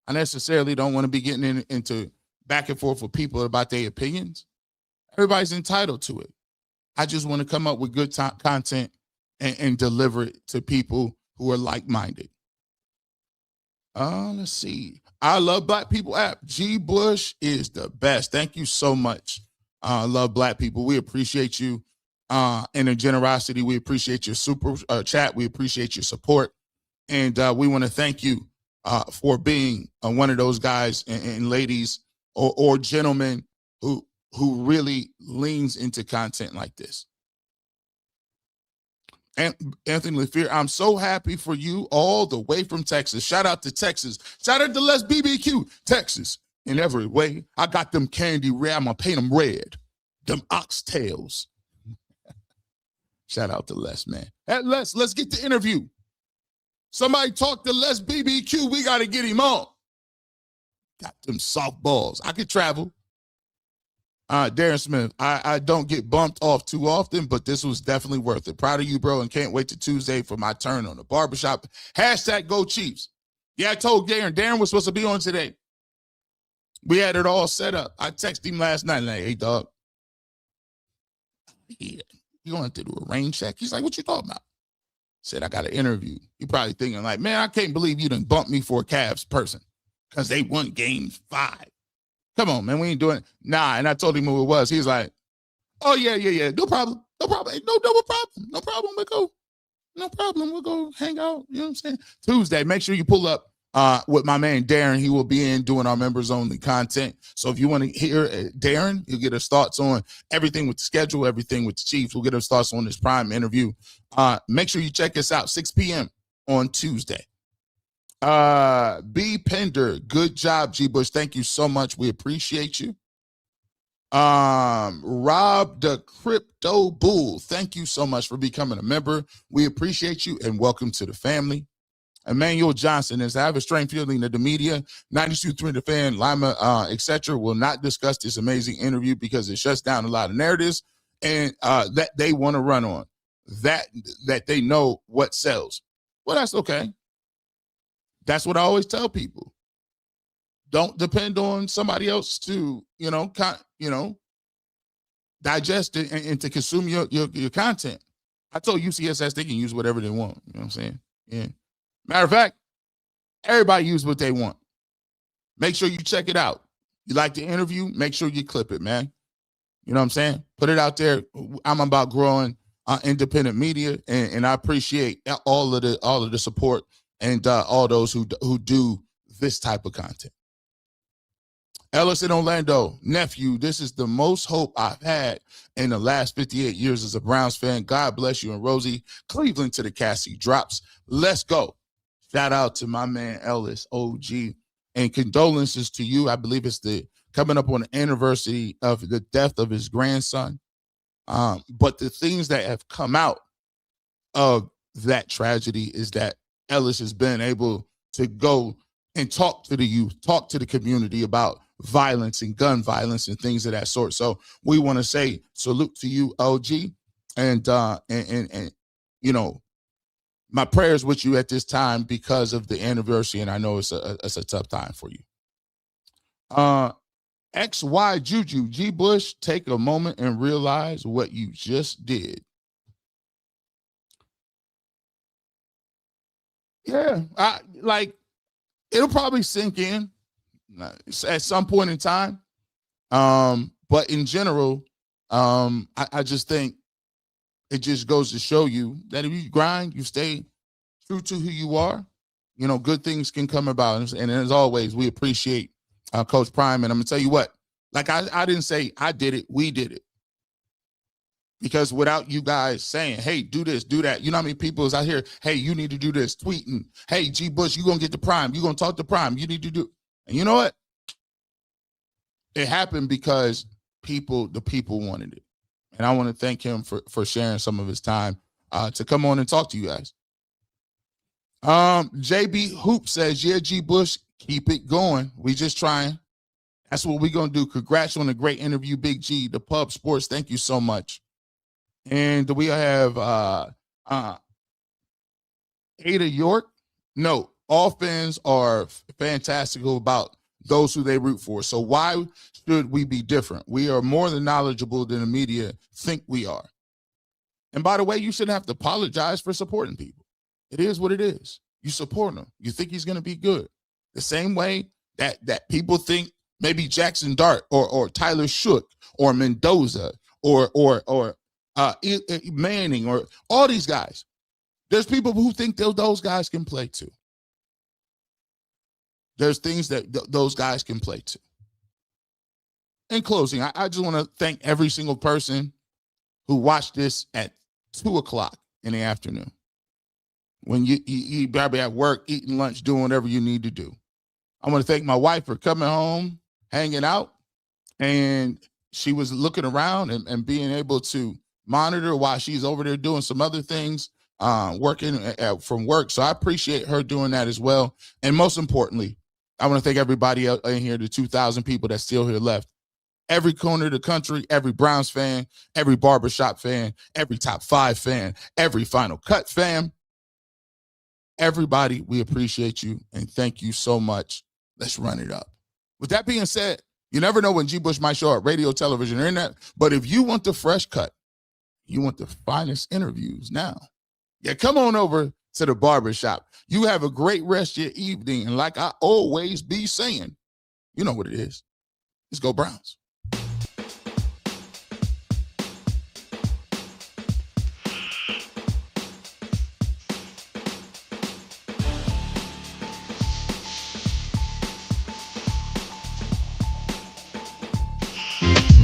I necessarily don't want to be getting into back and forth with people about their opinions. Everybody's entitled to it. I just want to come up with good content and deliver it to people who are like-minded. Let's see. I Love Black People app. G. Bush is the best. Thank you so much. Love Black People. We appreciate you and the generosity. We appreciate your super chat. We appreciate your support. And we want to thank you for being one of those guys and ladies or gentlemen who really leans into content like this. And Anthony LaFear, I'm so happy for you all the way from Texas. Shout out to Texas. Shout out to Les BBQ, Texas. In every way, I got them candy red. I'm going to paint them red. Them oxtails. Shout out to Les, man. Hey, let's get the interview. Somebody talk to Les BBQ. We got to get him on. Got them softballs. I could travel. Darren Smith, I don't get bumped off too often, but this was definitely worth it. Proud of you, bro, and can't wait till Tuesday for my turn on the barbershop. Hashtag Go Chiefs. Yeah, I told Darren was supposed to be on today. We had it all set up. I texted him last night, like, hey, dog. Yeah, you going to have to do a rain check? He's like, what you talking about? Said, I got an interview. You probably thinking like, man, I can't believe you done bumped me for a Cavs person because they won game 5. Come on, man, we ain't doing it. Nah, and I told him who it was. He's like, oh, yeah. No problem. No problem. No double problem. No problem. No problem. We'll go hang out. You know what I'm saying? Tuesday, make sure you pull up with my man Darren. He will be in doing our members only content. So if you want to hear Darren, you'll get his thoughts on everything with the schedule, everything with the Chiefs. We'll get his thoughts on this prime interview. Make sure you check us out 6 p.m. on Tuesday. B Pender, good job, G Bush. Thank you so much. We appreciate you. Rob the Crypto Bull, thank you so much for becoming a member. We appreciate you and welcome to the family. Emmanuel Johnson is, I have a strange feeling that the media, 92.3 The Fan, Lima, etc., will not discuss this amazing interview because it shuts down a lot of narratives and that they want to run on, that they know what sells. Well, that's okay. That's what I always tell people. Don't depend on somebody else to, digest it and to consume your content. I told UCSS they can use whatever they want. You know what I'm saying? Yeah. Matter of fact, everybody use what they want. Make sure you check it out. You like the interview? Make sure you clip it, man. You know what I'm saying? Put it out there. I'm about growing independent media, and I appreciate all of the support and all those who do this type of content. Ellis in Orlando, nephew, this is the most hope I've had in the last 58 years as a Browns fan. God bless you. And Rosie, Cleveland to the Cassie drops. Let's go. Shout out to my man Ellis, OG, and condolences to you. I believe it's coming up on the anniversary of the death of his grandson. But the things that have come out of that tragedy is that Ellis has been able to go and talk to the youth, talk to the community about violence and gun violence and things of that sort. So we want to say salute to you, OG, and you know, my prayers with you at this time because of the anniversary, and I know it's a tough time for you. XY Juju, G Bush, take a moment and realize what you just did. Yeah, it'll probably sink in at some point in time. But in general, I just think it just goes to show you that if you grind, you stay true to who you are, you know, good things can come about. And as always, we appreciate Coach Prime. And I'm gonna tell you what, like I didn't say I did it, we did it. Because without you guys saying, hey, do this, do that, you know how many people is out here, hey, you need to do this, tweeting, hey, G Bush, you're gonna get the Prime, you're gonna talk to Prime, you need to do. And you know what? It happened because the people wanted it. And I want to thank him for sharing some of his time to come on and talk to you guys. JB Hoop says, yeah, G Bush, keep it going. We just trying. That's what we're going to do. Congrats on a great interview, Big G, the Pub Sports. Thank you so much. And we have Ada York. No, all fans are fantastical about those who they root for. So why should we be different? We are more than knowledgeable than the media think we are. And by the way, you shouldn't have to apologize for supporting people. It is what it is. You support him. You think he's going to be good. The same way that people think maybe Jackson Dart or Tyler Shook or Mendoza or Manning or all these guys. There's people who think those guys can play too. There's things that those guys can play too. In closing, I just want to thank every single person who watched this at 2:00 in the afternoon. When you probably at work, eating lunch, doing whatever you need to do. I want to thank my wife for coming home, hanging out, and she was looking around and being able to monitor while she's over there doing some other things, working from work. So I appreciate her doing that as well. And most importantly, I want to thank everybody out in here, the 2,000 people that's still here left. Every corner of the country, every Browns fan, every barbershop fan, every top 5 fan, every Final Cut fan. Everybody, we appreciate you and thank you so much. Let's run it up. With that being said, you never know when G Bush might show up, radio, television, or internet. But if you want the fresh cut, you want the finest interviews now. Yeah, come on over to the barbershop. You have a great rest of your evening. And like I always be saying, you know what it is. Let's go Browns.